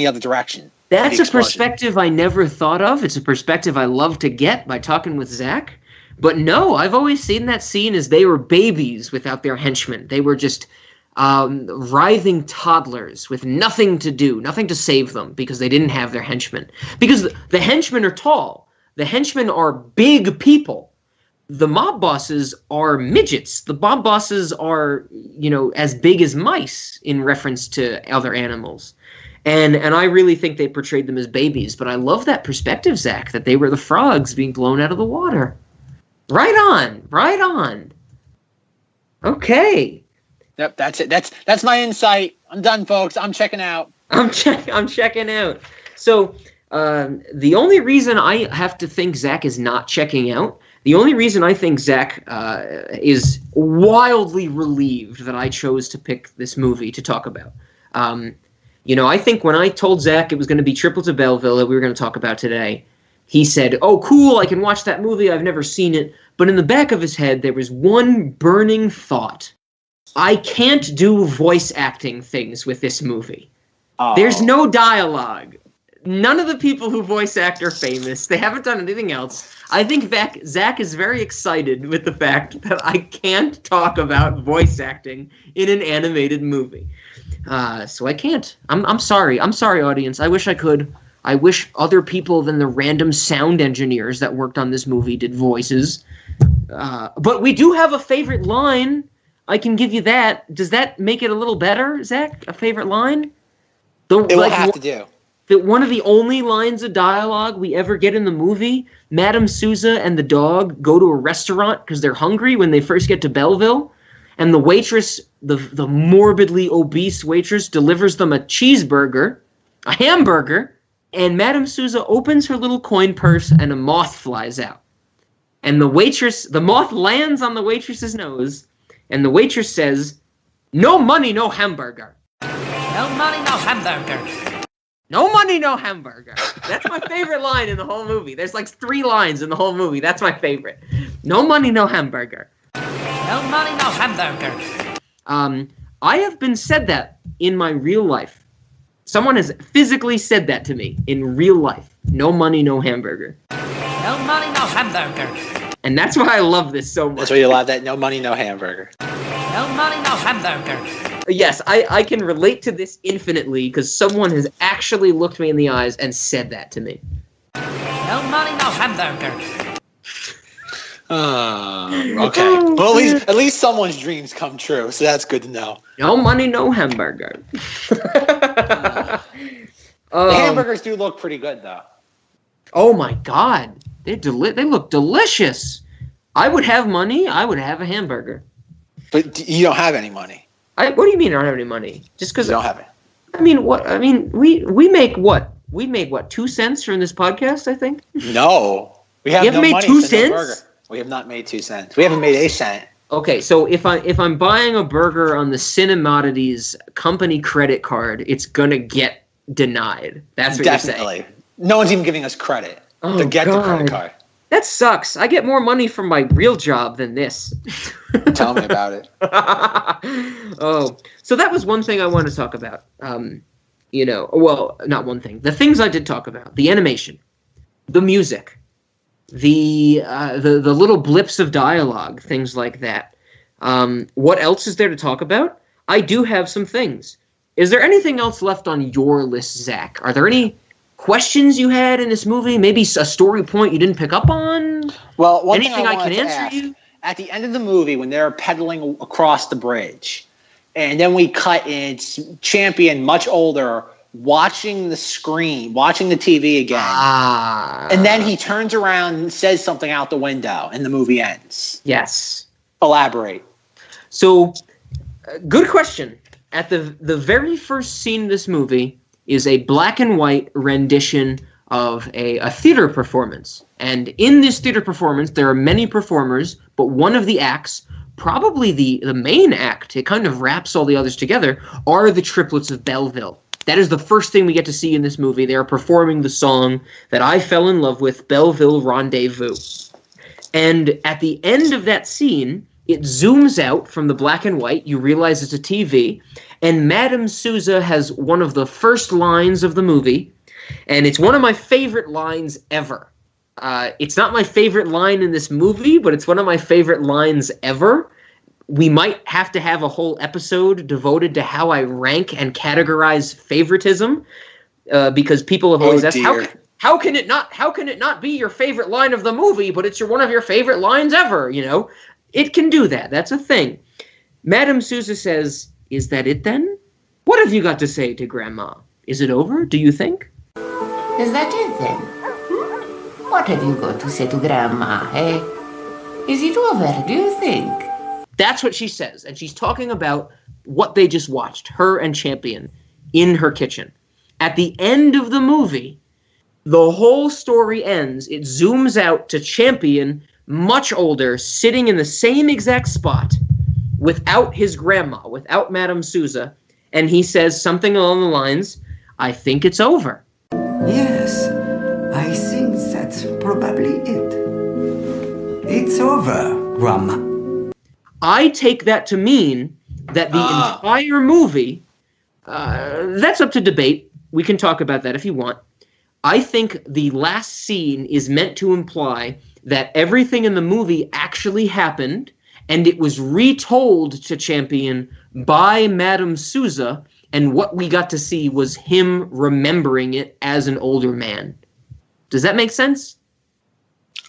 other direction. That's a perspective I never thought of. It's a perspective I love to get by talking with Zack. But no, I've always seen that scene as they were babies without their henchmen. They were just writhing toddlers with nothing to do, nothing to save them, because they didn't have their henchmen. Because the henchmen are tall. The henchmen are big people. The mob bosses are midgets. The mob bosses are, as big as mice in reference to other animals. And I really think they portrayed them as babies. But I love that perspective, Zack, that they were the frogs being blown out of the water. Right on. Okay. Yep, that's it. That's my insight. I'm done, folks. I'm checking out. I'm checking out. So the only reason I have to think Zack is not checking out, the only reason I think Zack is wildly relieved that I chose to pick this movie to talk about. I think when I told Zack it was going to be Triplets of Belleville that we were going to talk about today, he said, "Oh, cool, I can watch that movie. I've never seen it." But in the back of his head, there was one burning thought. I can't do voice acting things with this movie. Oh. There's no dialogue. None of the people who voice act are famous. They haven't done anything else. I think Zack is very excited with the fact that I can't talk about voice acting in an animated movie. So I can't. I'm sorry. I'm sorry, audience. I wish I could. I wish other people than the random sound engineers that worked on this movie did voices. But we do have a favorite line. I can give you that. Does that make it a little better, Zack? A favorite line? It will have to do. That one of the only lines of dialogue we ever get in the movie, Madame Souza and the dog go to a restaurant because they're hungry when they first get to Belleville, and the waitress, the morbidly obese waitress, delivers them a cheeseburger, a hamburger, and Madame Souza opens her little coin purse and a moth flies out. And the moth lands on the waitress's nose, and the waitress says, "No money, no hamburger." No money, no hamburger. No money, no hamburger. That's my favorite line in the whole movie. There's like 3 lines in the whole movie. That's my favorite. No money, no hamburger. No money, no hamburger. I have been said that in my real life. Someone has physically said that to me in real life. No money, no hamburger. No money, no hamburger. And that's why I love this so much. That's why you love that. No money, no hamburger. No money, no hamburger. Yes, I can relate to this infinitely because someone has actually looked me in the eyes and said that to me. No money, no hamburger. Okay. Well, at least someone's dreams come true, so that's good to know. No money, no hamburger. The hamburgers do look pretty good, though. Oh my God, they look delicious. I would have money. I would have a hamburger. But you don't have any money. What do you mean I don't have any money? Just because you don't have it. I mean, what? I mean, we make what? We made what? 2 cents from this podcast, I think. No, we have no made money 2 for cents. No burger. We have not made 2 cents. We haven't made a cent. Okay, so if I'm buying a burger on the Cinemodities company credit card, it's gonna get denied. That's what Definitely. You're saying. No one's even giving us credit to get the credit card. That sucks. I get more money from my real job than this. Tell me about it. Oh, so that was one thing I wanted to talk about. Well, not one thing. The things I did talk about. The animation. The music. the little blips of dialogue, things like that. What else is there to talk about? I do have some things. Is there anything else left on your list, Zach? Are there any questions you had in this movie? Maybe a story point you didn't pick up on? Well, one anything thing I can wanted to answer ask, you? at the end of the movie when they're pedaling across the bridge, and then we cut in, it's Champion, much older, watching the screen, watching the TV again. And then he turns around and says something out the window, and the movie ends. Yes. Elaborate. So, good question. At the very first scene in this movie is a black and white rendition of a theater performance. And in this theater performance, there are many performers, but one of the acts, probably the main act, it kind of wraps all the others together, are the Triplets of Belleville. That is the first thing we get to see in this movie. They are performing the song that I fell in love with, Belleville Rendezvous. And at the end of that scene, it zooms out from the black and white. You realize it's a TV. And Madame Souza has one of the first lines of the movie. And it's one of my favorite lines ever. It's not my favorite line in this movie, but it's one of my favorite lines ever. We might have to have a whole episode devoted to how I rank and categorize favoritism, because people have always asked, how can it not be your favorite line of the movie, but it's one of your favorite lines ever, you know? It can do that. That's a thing. Madame Souza says, "Is that it then? What have you got to say to Grandma? Is it over, do you think?" Is that it then? What have you got to say to Grandma, eh? Is it over, do you think? That's what she says, and she's talking about what they just watched, her and Champion, in her kitchen. At the end of the movie, the whole story ends. It zooms out to Champion, much older, sitting in the same exact spot, without his grandma, without Madame Souza, and he says something along the lines, "I think it's over." Yes, I think that's probably it. It's over, Grandma. I take that to mean that the entire movie, that's up to debate. We can talk about that if you want. I think the last scene is meant to imply that everything in the movie actually happened, and it was retold to Champion by Madame Souza, and what we got to see was him remembering it as an older man. Does that make sense?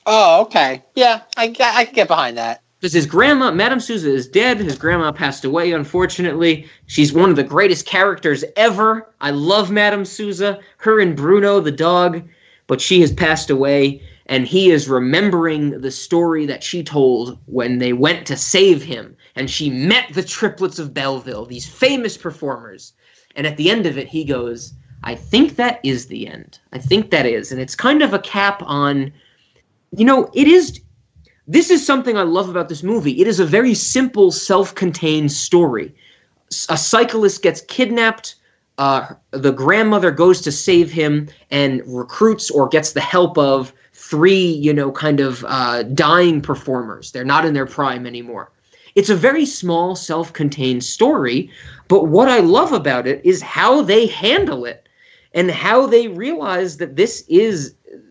Oh, okay. Yeah, I can get behind that. Because his grandma, Madame Souza, is dead. His grandma passed away, unfortunately. She's one of the greatest characters ever. I love Madame Souza, her and Bruno, the dog, but she has passed away, and he is remembering the story that she told when they went to save him, and she met the Triplets of Belleville, these famous performers. And at the end of it, he goes, "I think that is the end. I think that is." And it's kind of a cap on, you know, it is... This is something I love about this movie. It is a very simple, self-contained story. A cyclist gets kidnapped, the grandmother goes to save him and recruits or gets the help of three, dying performers. They're not in their prime anymore. It's a very small, self-contained story, but what I love about it is how they handle it and how they realize that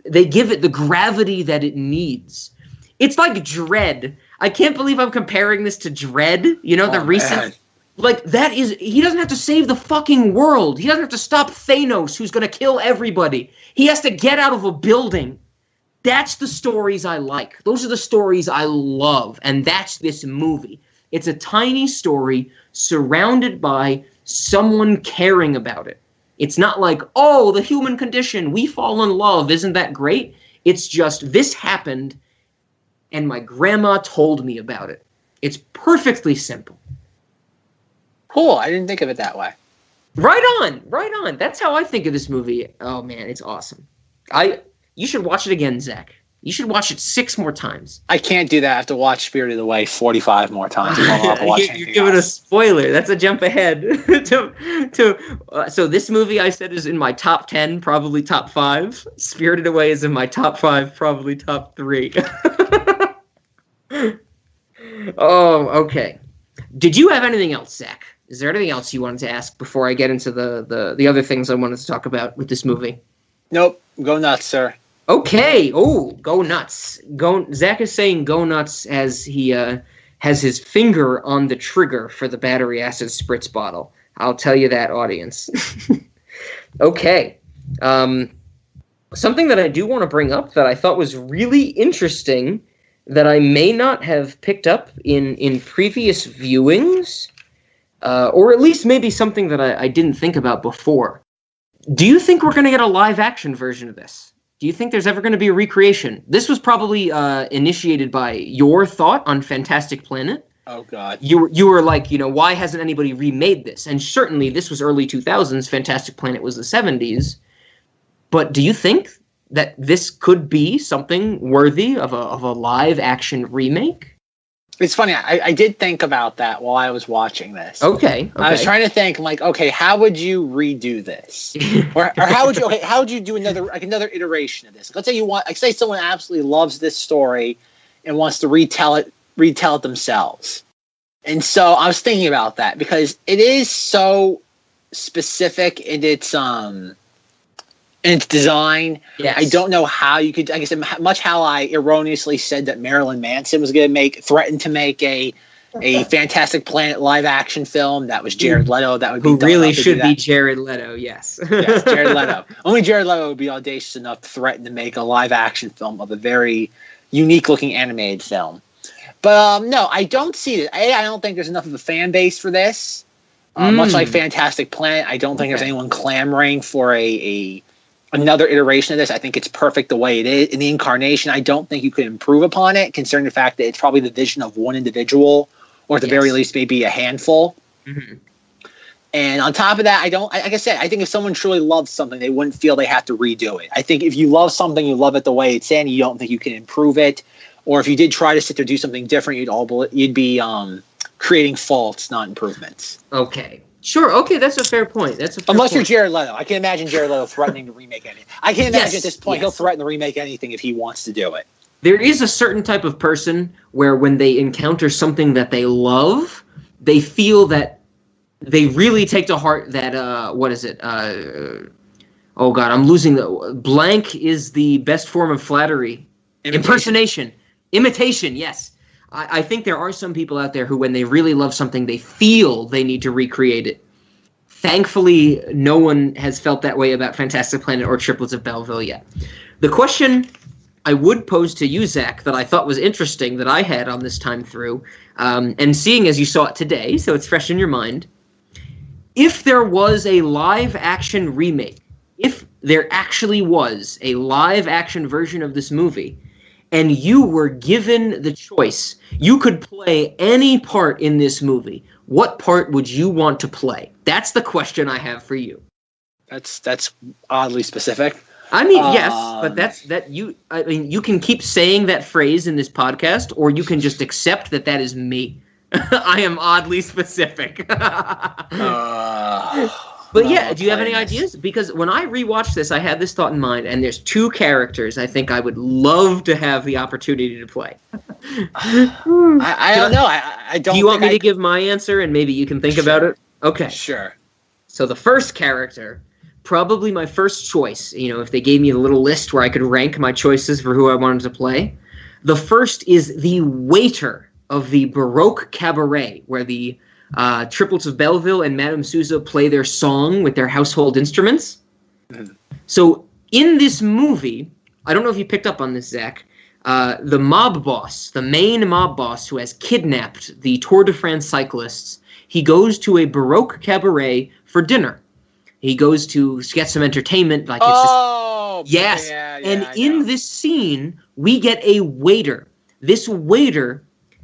they give it the gravity that it needs. It's like Dredd. I can't believe I'm comparing this to Dredd. You know, the recent... Man. Like, that is... He doesn't have to save the fucking world. He doesn't have to stop Thanos, who's going to kill everybody. He has to get out of a building. That's the stories I like. Those are the stories I love. And that's this movie. It's a tiny story surrounded by someone caring about it. It's not like, oh, the human condition, we fall in love, isn't that great? It's just, this happened... and my grandma told me about it. It's perfectly simple. Cool. I didn't think of it that way. Right on. That's how I think of this movie. Oh, man, it's awesome. You should watch it again, Zach. You should watch it 6 more times. I can't do that. I have to watch Spirited Away 45 more times. You're giving a spoiler. That's a jump ahead. So this movie I said is in my top 10, probably top 5. Spirited Away is in my top 5, probably top 3. Oh, okay. Did you have anything else, Zach? Is there anything else you wanted to ask before I get into the other things I wanted to talk about with this movie? Nope. Go nuts, sir. Okay. Oh, go nuts. Zack is saying go nuts as he has his finger on the trigger for the battery acid spritz bottle. I'll tell you that, audience. Okay. Something that I do want to bring up that I thought was really interesting that I may not have picked up in previous viewings, or at least maybe something that I didn't think about before. Do you think we're going to get a live-action version of this? Do you think there's ever going to be a recreation? This was probably initiated by your thought on Fantastic Planet. Oh, God. You were like, why hasn't anybody remade this? And certainly this was early 2000s. Fantastic Planet was the 70s. But do you think that this could be something worthy of a live-action remake? It's funny. I did think about that while I was watching this. Okay. I was trying to think, like, okay, how would you redo this, or how would you do another iteration of this? Let's say someone absolutely loves this story and wants to retell it themselves. And so I was thinking about that because it is so specific in its design. Yes. I don't know how you could. I guess much how I erroneously said that Marilyn Manson was going to threatened to make a Fantastic Planet live action film. That was Jared Leto. That would be who really should be Jared Leto. Yes. Yes, Jared Leto. Only Jared Leto would be audacious enough to threaten to make a live action film of a very unique looking animated film. But no, I don't see it. I don't think there's enough of a fan base for this. Much like Fantastic Planet, I don't think there's anyone clamoring for another iteration of this. I think it's perfect the way it is. In the incarnation, I don't think you could improve upon it, considering the fact that it's probably the vision of one individual, or at the very least, maybe a handful. Mm-hmm. And on top of that, like I said, I think if someone truly loves something, they wouldn't feel they have to redo it. I think if you love something, you love it the way it's in, you don't think you can improve it. Or if you did try to sit there and do something different, you'd be creating faults, not improvements. Okay. Sure. Okay, that's a fair point. Unless you're Jared Leto. I can imagine Jared Leto threatening to remake anything. I can imagine at this point he'll threaten to remake anything if he wants to do it. There is a certain type of person where when they encounter something that they love, they feel that they really take to heart that, what is it? Oh, God, I'm losing the... Blank is the best form of flattery. Impersonation. Imitation, yes. I think there are some people out there who, when they really love something, they feel they need to recreate it. Thankfully, no one has felt that way about Fantastic Planet or Triplets of Belleville yet. The question I would pose to you, Zack, that I thought was interesting that I had on this time through, and seeing as you saw it today, so it's fresh in your mind, if there was a live-action remake, if there actually was a live-action version of this movie, and you were given the choice, you could play any part in this movie, what part would you want to play? That's the question I have for you. That's oddly specific. I mean, yes, but you can keep saying that phrase in this podcast, or you can just accept that is me. I am oddly specific. But yeah, do you have any ideas? Because when I rewatched this, I had this thought in mind, and there's two characters I think I would love to have the opportunity to play. I don't know. I don't. Do you want me to give my answer, and maybe you can think about it? Okay. Sure. So the first character, probably my first choice, if they gave me a little list where I could rank my choices for who I wanted to play, the first is the waiter of the Baroque Cabaret, where the Triplets of Belleville and Madame Souza play their song with their household instruments. Mm-hmm. So in this movie, I don't know if you picked up on this, Zack, the mob boss, the main mob boss who has kidnapped the Tour de France cyclists, he goes to a Baroque cabaret for dinner. He goes to get some entertainment. Yes. And in this scene, we get a waiter. This waiter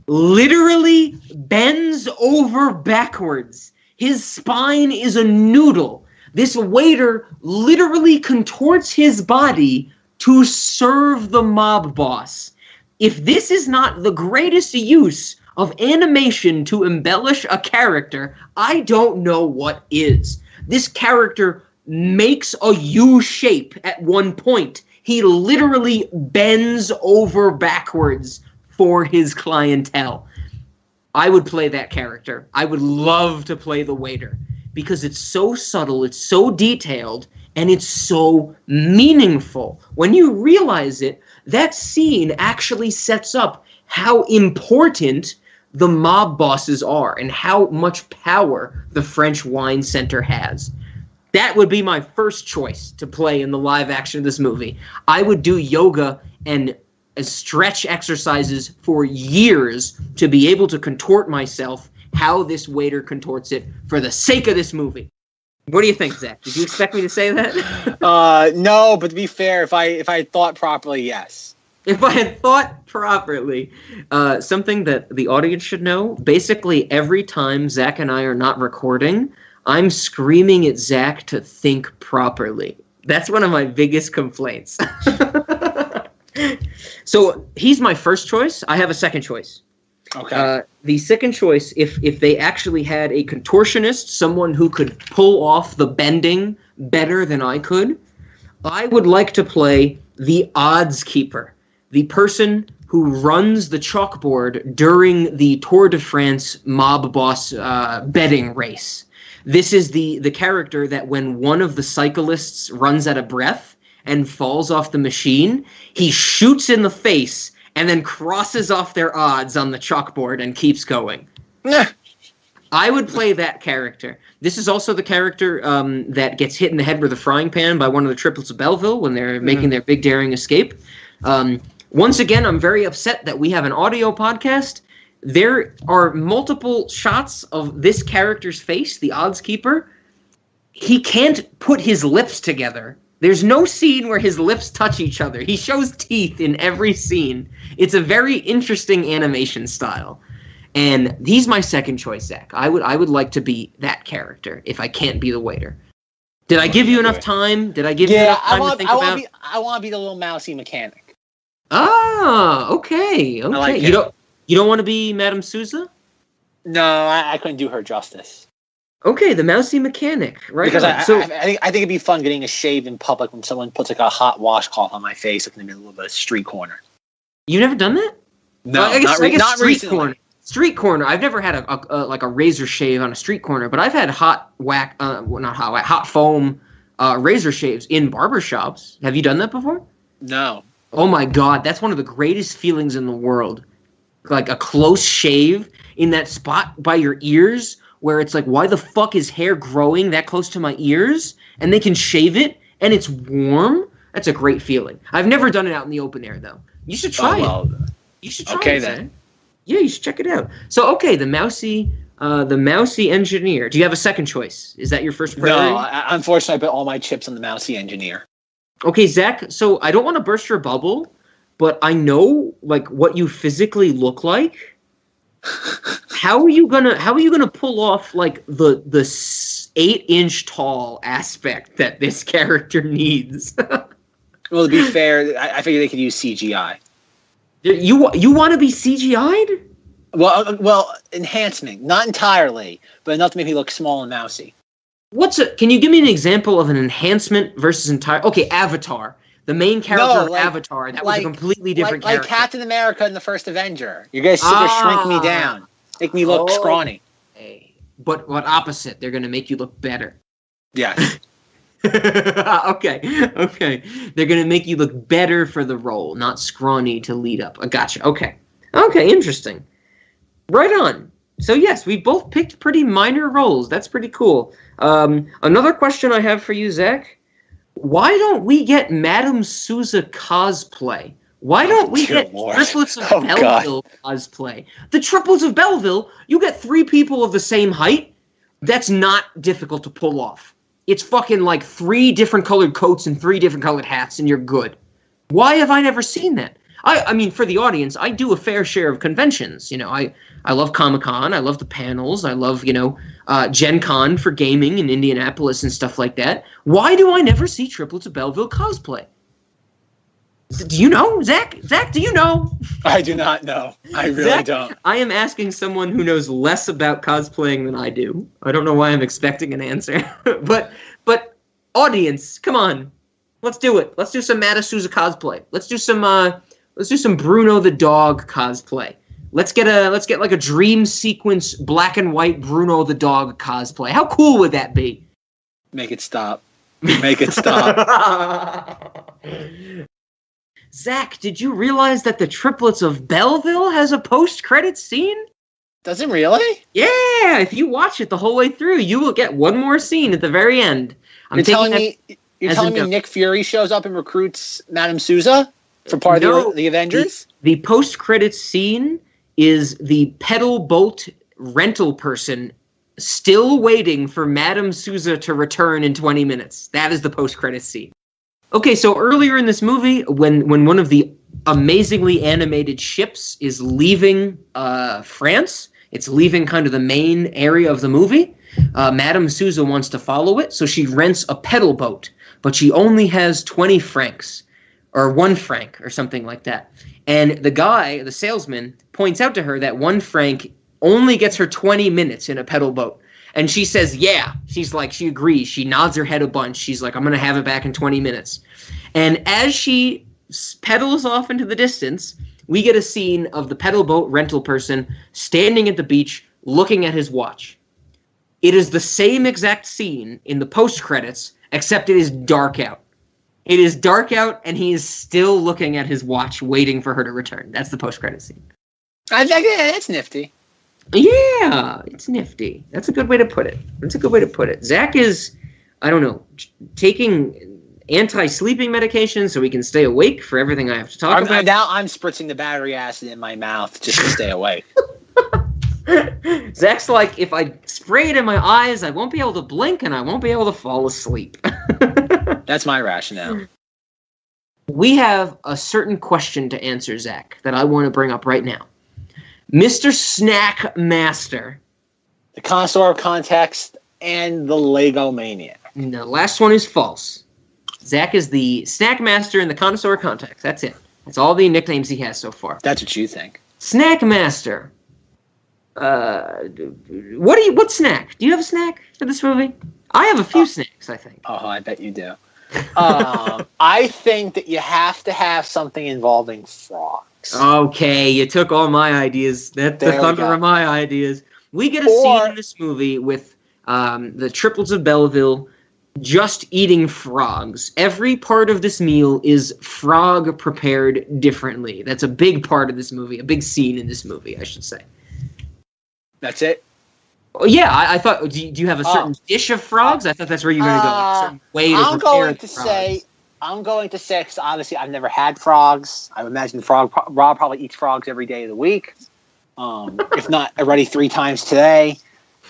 literally bends over backwards. His spine is a noodle. This waiter literally contorts his body to serve the mob boss. If this is not the greatest use of animation to embellish a character, I don't know what is. This character makes a U shape at one point. He literally bends over backwards for his clientele. I would play that character. I would love to play the waiter because it's so subtle, it's so detailed, and it's so meaningful. When you realize it, that scene actually sets up how important the mob bosses are and how much power the French wine center has. That would be my first choice to play in the live action of this movie. I would do yoga and stretch exercises for years to be able to contort myself how this waiter contorts it for the sake of this movie. What do you think, Zach? Did you expect me to say that? No, but to be fair, if I had thought properly, yes. If I had thought properly, something that the audience should know, basically every time Zach and I are not recording, I'm screaming at Zach to think properly. That's one of my biggest complaints. So he's my first choice. I have a second choice. Okay. The second choice, if they actually had a contortionist, someone who could pull off the bending better than I could, I would like to play the odds keeper, the person who runs the chalkboard during the Tour de France mob boss betting race. This is the character that when one of the cyclists runs out of breath and falls off the machine, he shoots in the face and then crosses off their odds on the chalkboard and keeps going. I would play that character. This is also the character that gets hit in the head with a frying pan by one of the Triplets of Belleville when they're making their big daring escape. Once again, I'm very upset that we have an audio podcast. There are multiple shots of this character's face, the odds keeper. He can't put his lips together. There's no scene where his lips touch each other. He shows teeth in every scene. It's a very interesting animation style. And he's my second choice, Zach. I would like to be that character if I can't be the waiter. Did I give you enough time? Did I give you enough time to think about? I want to be the little mousy mechanic. Ah, okay. Like you don't want to be Madame Souza? No, I couldn't do her justice. Okay, the mousy mechanic, right? Because I think it'd be fun getting a shave in public when someone puts like a hot washcloth on my face in the middle of a street corner. You've never done that? No, I guess not street recently. corner. Street corner. I've never had a razor shave on a street corner, but I've had hot foam razor shaves in barbershops. Have you done that before? No. Oh my God, that's one of the greatest feelings in the world. Like a close shave in that spot by your ears where it's like, why the fuck is hair growing that close to my ears? And they can shave it and it's warm. That's a great feeling. I've never done it out in the open air though. You should try it. You should try it. Then. Yeah, you should check it out. So, okay, the mousy engineer. Do you have a second choice? Is that your first priority? No, unfortunately, I put all my chips on the mousy engineer. Okay, Zach. So I don't want to burst your bubble, but I know like what you physically look like. How are you gonna pull off like the 8-inch tall aspect that this character needs? Well, to be fair, I figure they could use CGI. You want to be CGI'd? Well, enhancement, not entirely, but enough to make me look small and mousy. Can you give me an example of an enhancement versus entire? Okay, Avatar. The main character of Avatar, that was a completely different character. Like Captain America in the first Avenger. You're going to super shrink me down. Make me look scrawny. But opposite. They're going to make you look better. Yes. Okay. They're going to make you look better for the role, not scrawny to lead up. I gotcha. Okay, interesting. Right on. So yes, we both picked pretty minor roles. That's pretty cool. Another question I have for you, Zach. Why don't we get Madame Souza cosplay? Why don't we get Triplets of Belleville cosplay? The Triplets of Belleville, you get 3 people of the same height. That's not difficult to pull off. It's fucking like 3 different colored coats and 3 different colored hats, and you're good. Why have I never seen that? I mean, for the audience, I do a fair share of conventions. You know, I love Comic-Con. I love the panels. I love, Gen Con for gaming in Indianapolis and stuff like that. Why do I never see Triplets of Belleville cosplay? Do you know, Zach? Zach, do you know? I do not know. I really don't. I am asking someone who knows less about cosplaying than I do. I don't know why I'm expecting an answer. but audience, come on. Let's do it. Let's do some Madame Souza cosplay. Let's do some Bruno the dog cosplay. Let's get like a dream sequence black and white Bruno the dog cosplay. How cool would that be? Make it stop. Make it stop. Zach, did you realize that the Triplets of Belleville has a post-credits scene? Does it really? Yeah, if you watch it the whole way through, you will get one more scene at the very end. You're telling me Nick Fury shows up and recruits Madame Souza for part of the Avengers? The post-credits scene is the pedal boat rental person still waiting for Madame Souza to return in 20 minutes. That is the post-credits scene. Okay, so earlier in this movie, when one of the amazingly animated ships is leaving France, it's leaving kind of the main area of the movie, Madame Souza wants to follow it, so she rents a pedal boat, but she only has 20 francs, or 1 franc, or something like that. And the guy, the salesman, points out to her that 1 franc only gets her 20 minutes in a pedal boat. And she says, yeah. She's like, she agrees. She nods her head a bunch. She's like, I'm going to have it back in 20 minutes. And as she pedals off into the distance, we get a scene of the pedal boat rental person standing at the beach looking at his watch. It is the same exact scene in the post-credits, except it is dark out. It is dark out, and he is still looking at his watch, waiting for her to return. That's the post-credits scene. I think it's nifty. Yeah, it's nifty. That's a good way to put it. Zach is, I don't know, taking anti-sleeping medication so he can stay awake for everything I have to talk about. Now I'm spritzing the battery acid in my mouth just to stay awake. Zach's like, if I spray it in my eyes, I won't be able to blink and I won't be able to fall asleep. That's my rationale. We have a certain question to answer, Zach, that I want to bring up right now. Mr. Snack Master. The connoisseur of context and the Lego Maniac. The last one is false. Zach is the Snack Master and the connoisseur of context. That's it. That's all the nicknames he has so far. That's what you think. Snack Master. What snack? Do you have a snack for this movie? I have a few snacks, I think. Oh, I bet you do. I think that you have to have something involving frogs. Okay, you took all my ideas. That's the thunder of my ideas. We get a scene in this movie with the Triplets of Belleville just eating frogs. Every part of this meal is frog prepared differently. That's a big part of this movie, a big scene in this movie, I should say. That's it? Oh, yeah, I thought, do you have a certain dish of frogs? I thought that's where you were going to go. Like a certain way to prepare the frogs. I'm going to say, because obviously I've never had frogs. I imagine Rob probably eats frogs every day of the week. If not already 3 times today.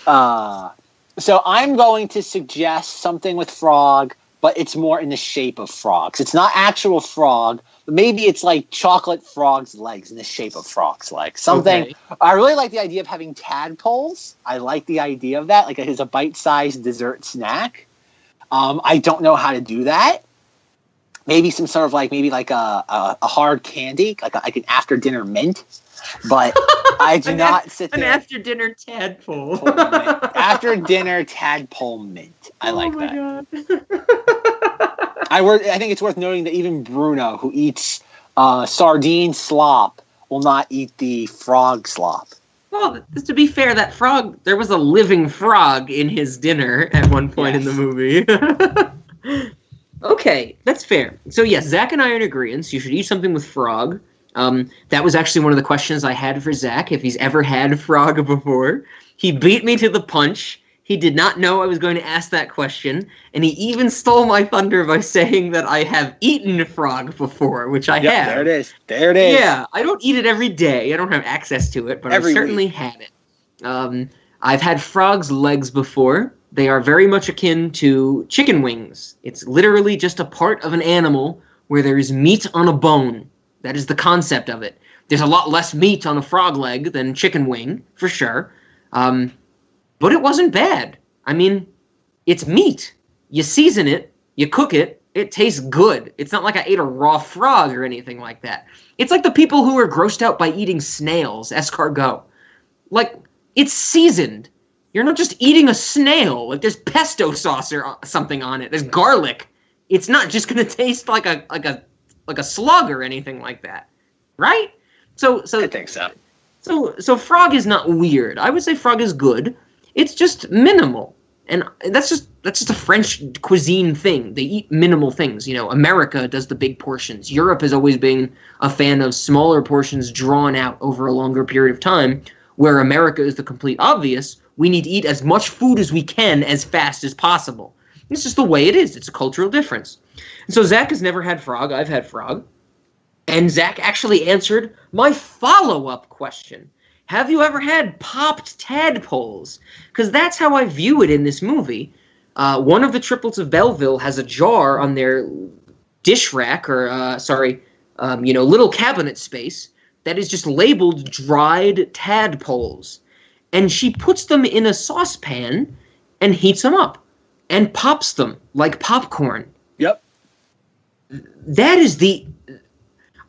So I'm going to suggest something with frog, but it's more in the shape of frogs. It's not actual frog, but maybe it's like chocolate frog's legs in the shape of frog's legs. Something. Okay. I really like the idea of having tadpoles. I like the idea of that, like as a bite-sized dessert snack. I don't know how to do that. Maybe some sort of like a hard candy, like an after dinner mint. But I do not sit there. An after dinner tadpole. After dinner tadpole mint. I like that. God. I think it's worth noting that even Bruno, who eats sardine slop, will not eat the frog slop. Well, to be fair, that frog, there was a living frog in his dinner at one point in the movie. Okay, that's fair. So yes, Zach and I are in agreement. You should eat something with frog. That was actually one of the questions I had for Zach, if he's ever had frog before. He beat me to the punch. He did not know I was going to ask that question, and he even stole my thunder by saying that I have eaten frog before, which I have. There it is. There it is. Yeah, I don't eat it every day. I don't have access to it, but I certainly had it. I've had frog's legs before. They are very much akin to chicken wings. It's literally just a part of an animal where there is meat on a bone. That is the concept of it. There's a lot less meat on a frog leg than chicken wing, for sure. But it wasn't bad. I mean, it's meat. You season it, you cook it, it tastes good. It's not like I ate a raw frog or anything like that. It's like the people who are grossed out by eating snails, escargot. Like, it's seasoned. You're not just eating a snail. Like, there's pesto sauce or something on it. There's garlic. It's not just going to taste like a slug or anything like that, right? So I think so. So frog is not weird. I would say frog is good. It's just minimal. And that's just a French cuisine thing. They eat minimal things. You know, America does the big portions. Europe has always been a fan of smaller portions drawn out over a longer period of time, where America is the complete obvious. We need to eat as much food as we can as fast as possible. It's just the way it is. It's a cultural difference. And so Zack has never had frog. I've had frog. And Zack actually answered my follow-up question. Have you ever had popped tadpoles? Because that's how I view it in this movie. One of the Triplets of Belleville has a jar on their dish rack, or, little cabinet space, that is just labeled dried tadpoles. And she puts them in a saucepan and heats them up and pops them like popcorn. Yep. That is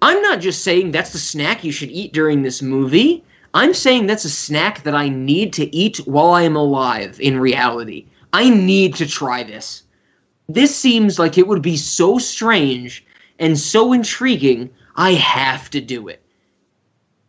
I'm not just saying that's the snack you should eat during this movie. I'm saying that's a snack that I need to eat while I am alive in reality. I need to try this. This seems like it would be so strange and so intriguing, I have to do it.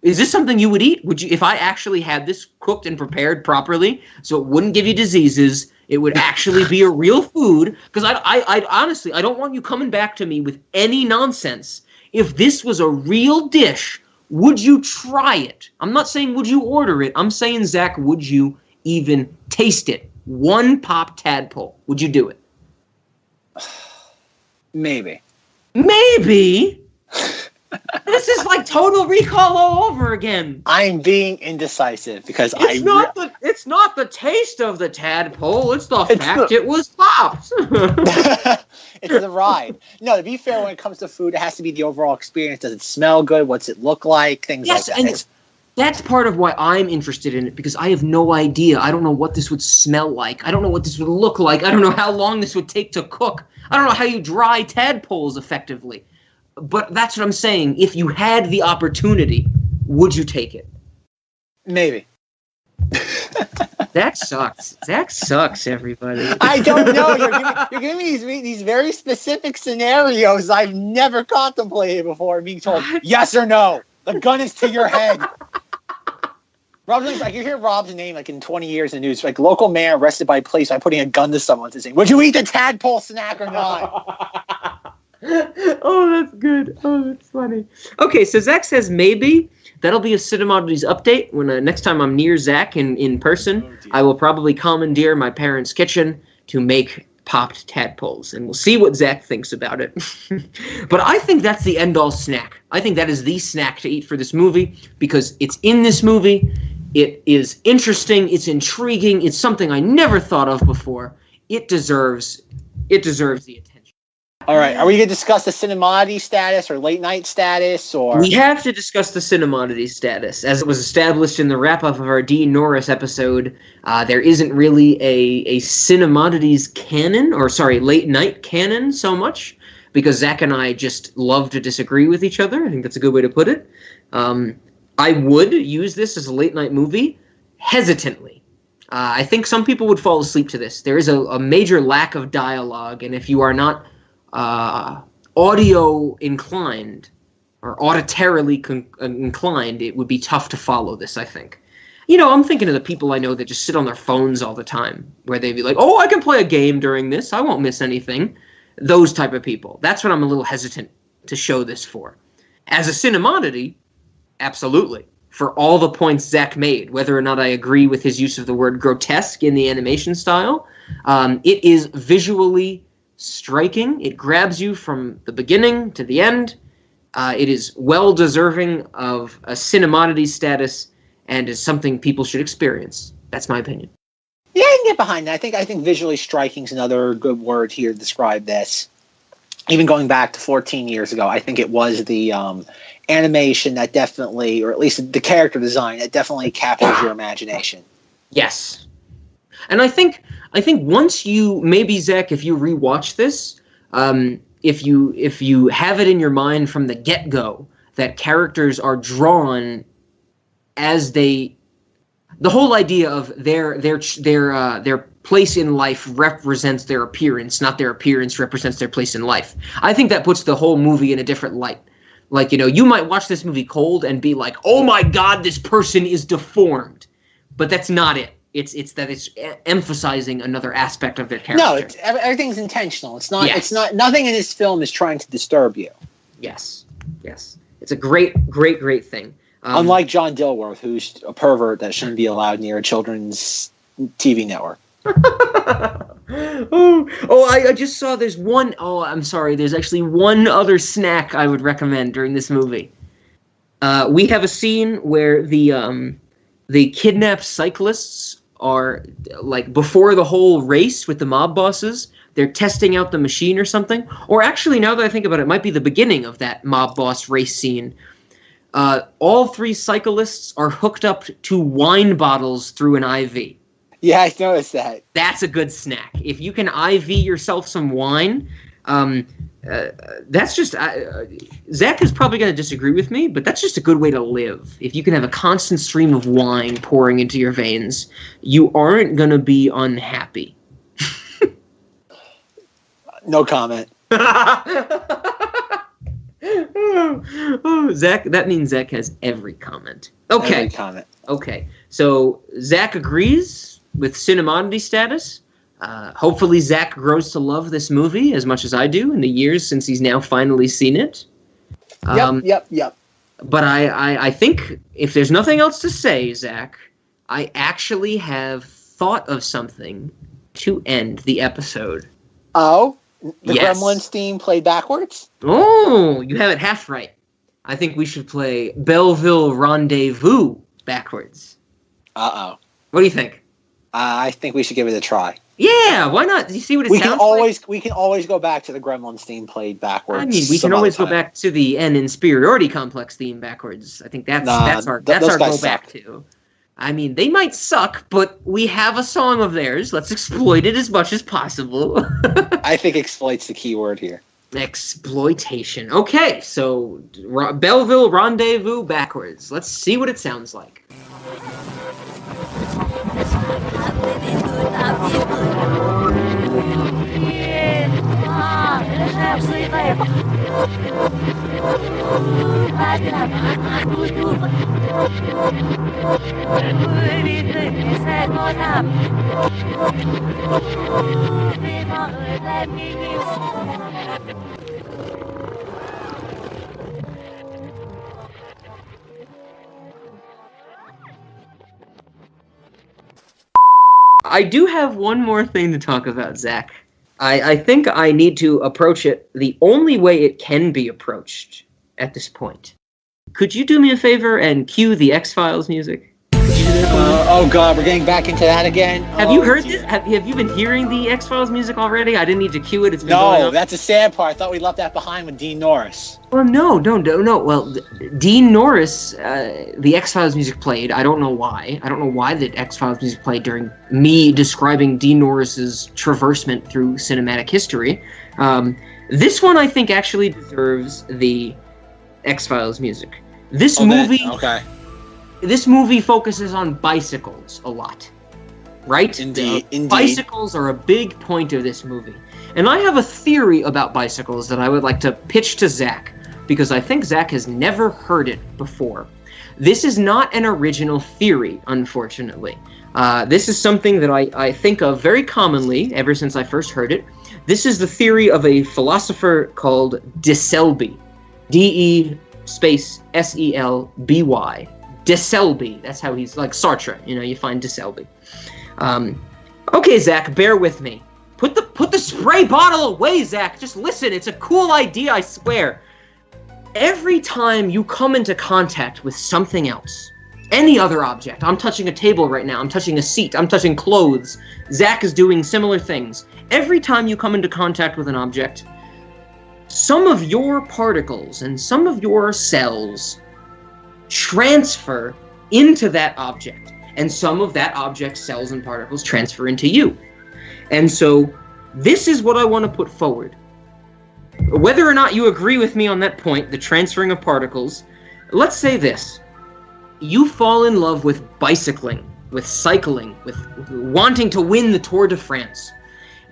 Is this something you would eat? Would you, if I actually had this cooked and prepared properly, so it wouldn't give you diseases, it would actually be a real food? Because I honestly, I don't want you coming back to me with any nonsense. If this was a real dish, would you try it? I'm not saying would you order it. I'm saying, Zack, would you even taste it? One pop tadpole. Would you do it? Maybe. Maybe? This is like Total Recall all over again. I'm being indecisive because it's not the taste of the tadpole. It's the fact it was popped. It's the ride. No, to be fair, when it comes to food, it has to be the overall experience. Does it smell good? What's it look like? Things like that. And that's part of why I'm interested in it, because I have no idea. I don't know what this would smell like. I don't know what this would look like. I don't know how long this would take to cook. I don't know how you dry tadpoles effectively. But that's what I'm saying. If you had the opportunity, would you take it? Maybe. That sucks. Zack sucks, everybody. I don't know. You're giving me these very specific scenarios I've never contemplated before, being told yes or no. The gun is to your head. Rob's like, you hear Rob's name like in 20 years in the news, like local mayor arrested by police by putting a gun to someone to say, would you eat the tadpole snack or not? Oh, that's good. Oh, that's funny. Okay, so Zack says maybe. That'll be a Cinemodities update. When next time I'm near Zack in person, I will probably commandeer my parents' kitchen to make popped tadpoles, and we'll see what Zack thinks about it. But I think that's the end-all snack. I think that is the snack to eat for this movie, because it's in this movie. It is interesting. It's intriguing. It's something I never thought of before. It deserves the attention. All right, are we going to discuss the Cinemodities status or late night status? Or we have to discuss the Cinemodities status. As it was established in the wrap-up of our Dean Norris episode, there isn't really a Cinemodities canon, or late night canon so much, because Zack and I just love to disagree with each other. I think that's a good way to put it. I would use this as a late night movie hesitantly. I think some people would fall asleep to this. There is a major lack of dialogue, and if you are not audio inclined or auditorily inclined, it would be tough to follow this, I think. You know, I'm thinking of the people I know that just sit on their phones all the time, where they'd be like, oh, I can play a game during this, I won't miss anything. Those type of people. That's what I'm a little hesitant to show this for. As a Cinemoddity, absolutely. For all the points Zack made, whether or not I agree with his use of the word grotesque in the animation style, it is visually striking. It grabs you from the beginning to the end. It is well deserving of a Cinemodities status and is something people should experience. That's my opinion. Yeah, I can get behind that. I think visually striking is another good word here to describe this. Even going back to 14 years ago, I think it was the animation that definitely, or at least the character design, that definitely captures your imagination. Yes. And I think once you, maybe Zack, if you rewatch this, if you have it in your mind from the get-go that characters are drawn as the whole idea of their place in life represents their appearance, not their appearance represents their place in life. I think that puts the whole movie in a different light. Like, you might watch this movie cold and be like, oh my God, this person is deformed. But that's not it. It's that it's emphasizing another aspect of their character. No, everything's intentional. It's not. Yes. It's not. Nothing in this film is trying to disturb you. Yes. It's a great thing. Unlike John Dilworth, who's a pervert that shouldn't be allowed near a children's TV network. I just saw there's one. Oh, I'm sorry. There's actually one other snack I would recommend during this movie. We have a scene where the kidnapped cyclists are, like, before the whole race with the mob bosses, they're testing out the machine or something. Or actually, now that I think about it, it might be the beginning of that mob boss race scene. All 3 cyclists are hooked up to wine bottles through an IV. Yeah, I noticed that. That's a good snack. If you can IV yourself some wine, that's just... Zach is probably going to disagree with me, but that's just a good way to live. If you can have a constant stream of wine pouring into your veins, you aren't going to be unhappy. No comment. Zach, that means Zach has every comment. Okay. Every comment. Okay. So Zach agrees with Cinemoddities status. Hopefully Zach grows to love this movie as much as I do in the years since he's now finally seen it. Yep. But I think if there's nothing else to say, Zach, I actually have thought of something to end the episode. Oh? The Gremlins theme played backwards? Oh, you have it half right. I think we should play Belleville Rendezvous backwards. Uh-oh. What do you think? I think we should give it a try. Yeah, why not? You see what it sounds like? We can always go back to the Gremlins theme played backwards. I mean, we can always go back to the N Inferiority Complex theme backwards. I think that's our go back to. I mean, they might suck, but we have a song of theirs. Let's exploit it as much as possible. I think exploit's the key word here. Exploitation. Okay, so Belleville Rendezvous backwards. Let's see what it sounds like. I do have one more thing to talk about, Zach. I think I need to approach it the only way it can be approached at this point. Could you do me a favor and cue the X-Files music? Oh God, we're getting back into that again. Have you heard this? Have you been hearing the X-Files music already? I didn't need to cue it. It's been going on. That's the sad part. I thought we left that behind with Dean Norris. Well, no. Well, Dean Norris, the X-Files music played. I don't know why. I don't know why the X-Files music played during me describing Dean Norris's traversement through cinematic history. This one, I think, actually deserves the X-Files music. This movie... Okay. This movie focuses on bicycles a lot, right? Indeed. Bicycles are a big point of this movie. And I have a theory about bicycles that I would like to pitch to Zach, because I think Zach has never heard it before. This is not an original theory, unfortunately. This is something that I think of very commonly ever since I first heard it. This is the theory of a philosopher called de Selby. D-E space S-E-L-B-Y. De Selby. That's how he's like Sartre. You find de Selby. Okay, Zach, bear with me. Put the spray bottle away, Zach. Just listen. It's a cool idea, I swear. Every time you come into contact with something else, any other object, I'm touching a table right now, I'm touching a seat, I'm touching clothes, Zach is doing similar things. Every time you come into contact with an object, some of your particles and some of your cells transfer into that object, and some of that object's cells and particles transfer into you. And so this is what I want to put forward. Whether or not you agree with me on that point, the transferring of particles, let's say this. You fall in love with bicycling, with cycling, with wanting to win the Tour de France,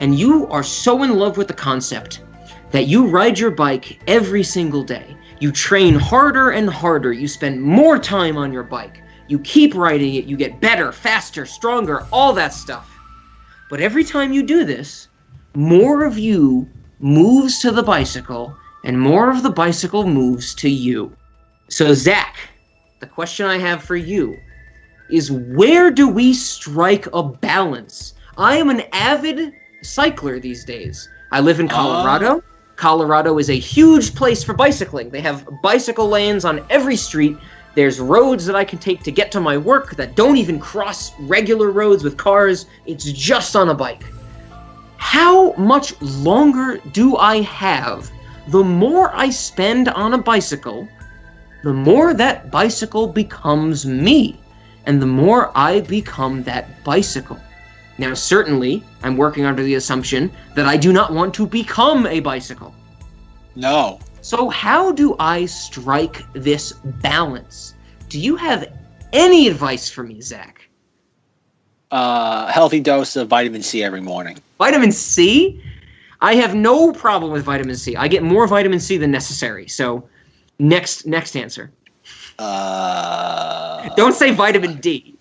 and you are so in love with the concept that you ride your bike every single day. You train harder and harder. You spend more time on your bike. You keep riding it. You get better, faster, stronger, all that stuff. But every time you do this, more of you moves to the bicycle, and more of the bicycle moves to you. So, Zack, the question I have for you is, where do we strike a balance? I am an avid cycler these days. I live in Colorado. Colorado is a huge place for bicycling. They have bicycle lanes on every street. There's roads that I can take to get to my work that don't even cross regular roads with cars. It's just on a bike. How much longer do I have? The more I spend on a bicycle, the more that bicycle becomes me, and the more I become that bicycle. Now, certainly, I'm working under the assumption that I do not want to become a bicycle. No. So how do I strike this balance? Do you have any advice for me, Zack? Healthy dose of vitamin C every morning. Vitamin C? I have no problem with vitamin C. I get more vitamin C than necessary. So, next answer. Don't say vitamin D.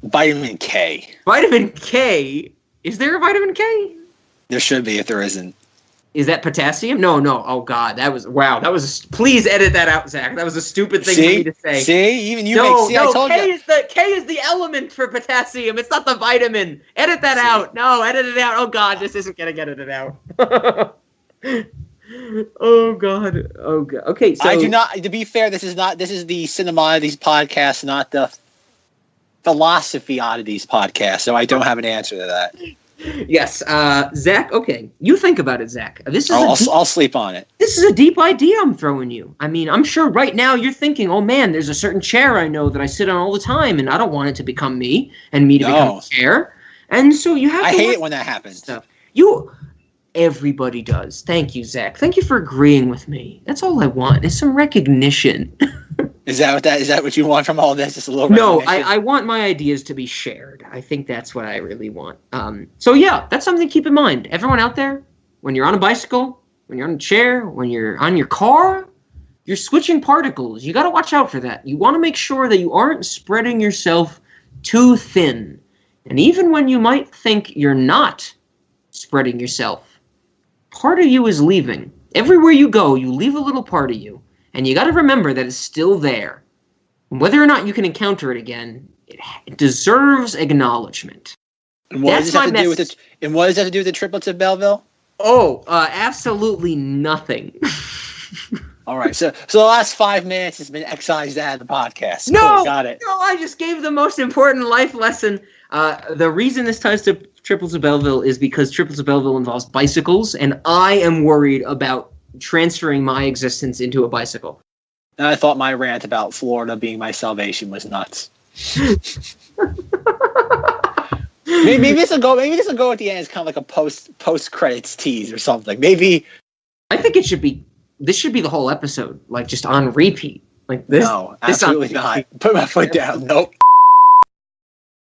Vitamin K. Vitamin K? Is there a vitamin K? There should be if there isn't. Is that potassium? No. Oh God, please edit that out, Zack. That was a stupid thing for me to say. See, even you I told you. K is the element for potassium. It's not the vitamin. Edit that out. No, edit it out. Oh God, this isn't gonna get edited out. Oh God. Okay, so I do not. To be fair, this is the Cinemodities podcast, not the philosophy oddities podcast. So I don't have an answer to that. Yes, Zack. Okay, you think about it, Zack. I'll sleep on it. This is a deep idea I'm throwing you. I mean, I'm sure right now you're thinking, "Oh man, there's a certain chair I know that I sit on all the time, and I don't want it to become me, and me to become a chair." And so you have. I hate it when that happens. Stuff. Everybody does. Thank you, Zack. Thank you for agreeing with me. That's all I want is some recognition. Is that what you want from all this? Just a little No, recognition? I want my ideas to be shared. I think that's what I really want. So yeah, that's something to keep in mind. Everyone out there, when you're on a bicycle, when you're on a chair, when you're on your car, you're switching particles. You got to watch out for that. You want to make sure that you aren't spreading yourself too thin. And even when you might think you're not spreading yourself, part of you is leaving. Everywhere you go, you leave a little part of you. And you got to remember that it's still there. Whether or not you can encounter it again, it deserves acknowledgement. And what does that have to do with the Triplets of Belleville? Oh, absolutely nothing. All right, so the last 5 minutes has been excised out of the podcast. No, cool, got it. No, I just gave the most important life lesson. The reason this ties to Triplets of Belleville is because Triplets of Belleville involves bicycles, and I am worried about transferring my existence into a bicycle. And I thought my rant about Florida being my salvation was nuts. maybe this will go at the end as kind of like a post credits tease or something. Maybe I think this should be the whole episode, like just on repeat. Like this. No, absolutely not. Put my foot down. Nope.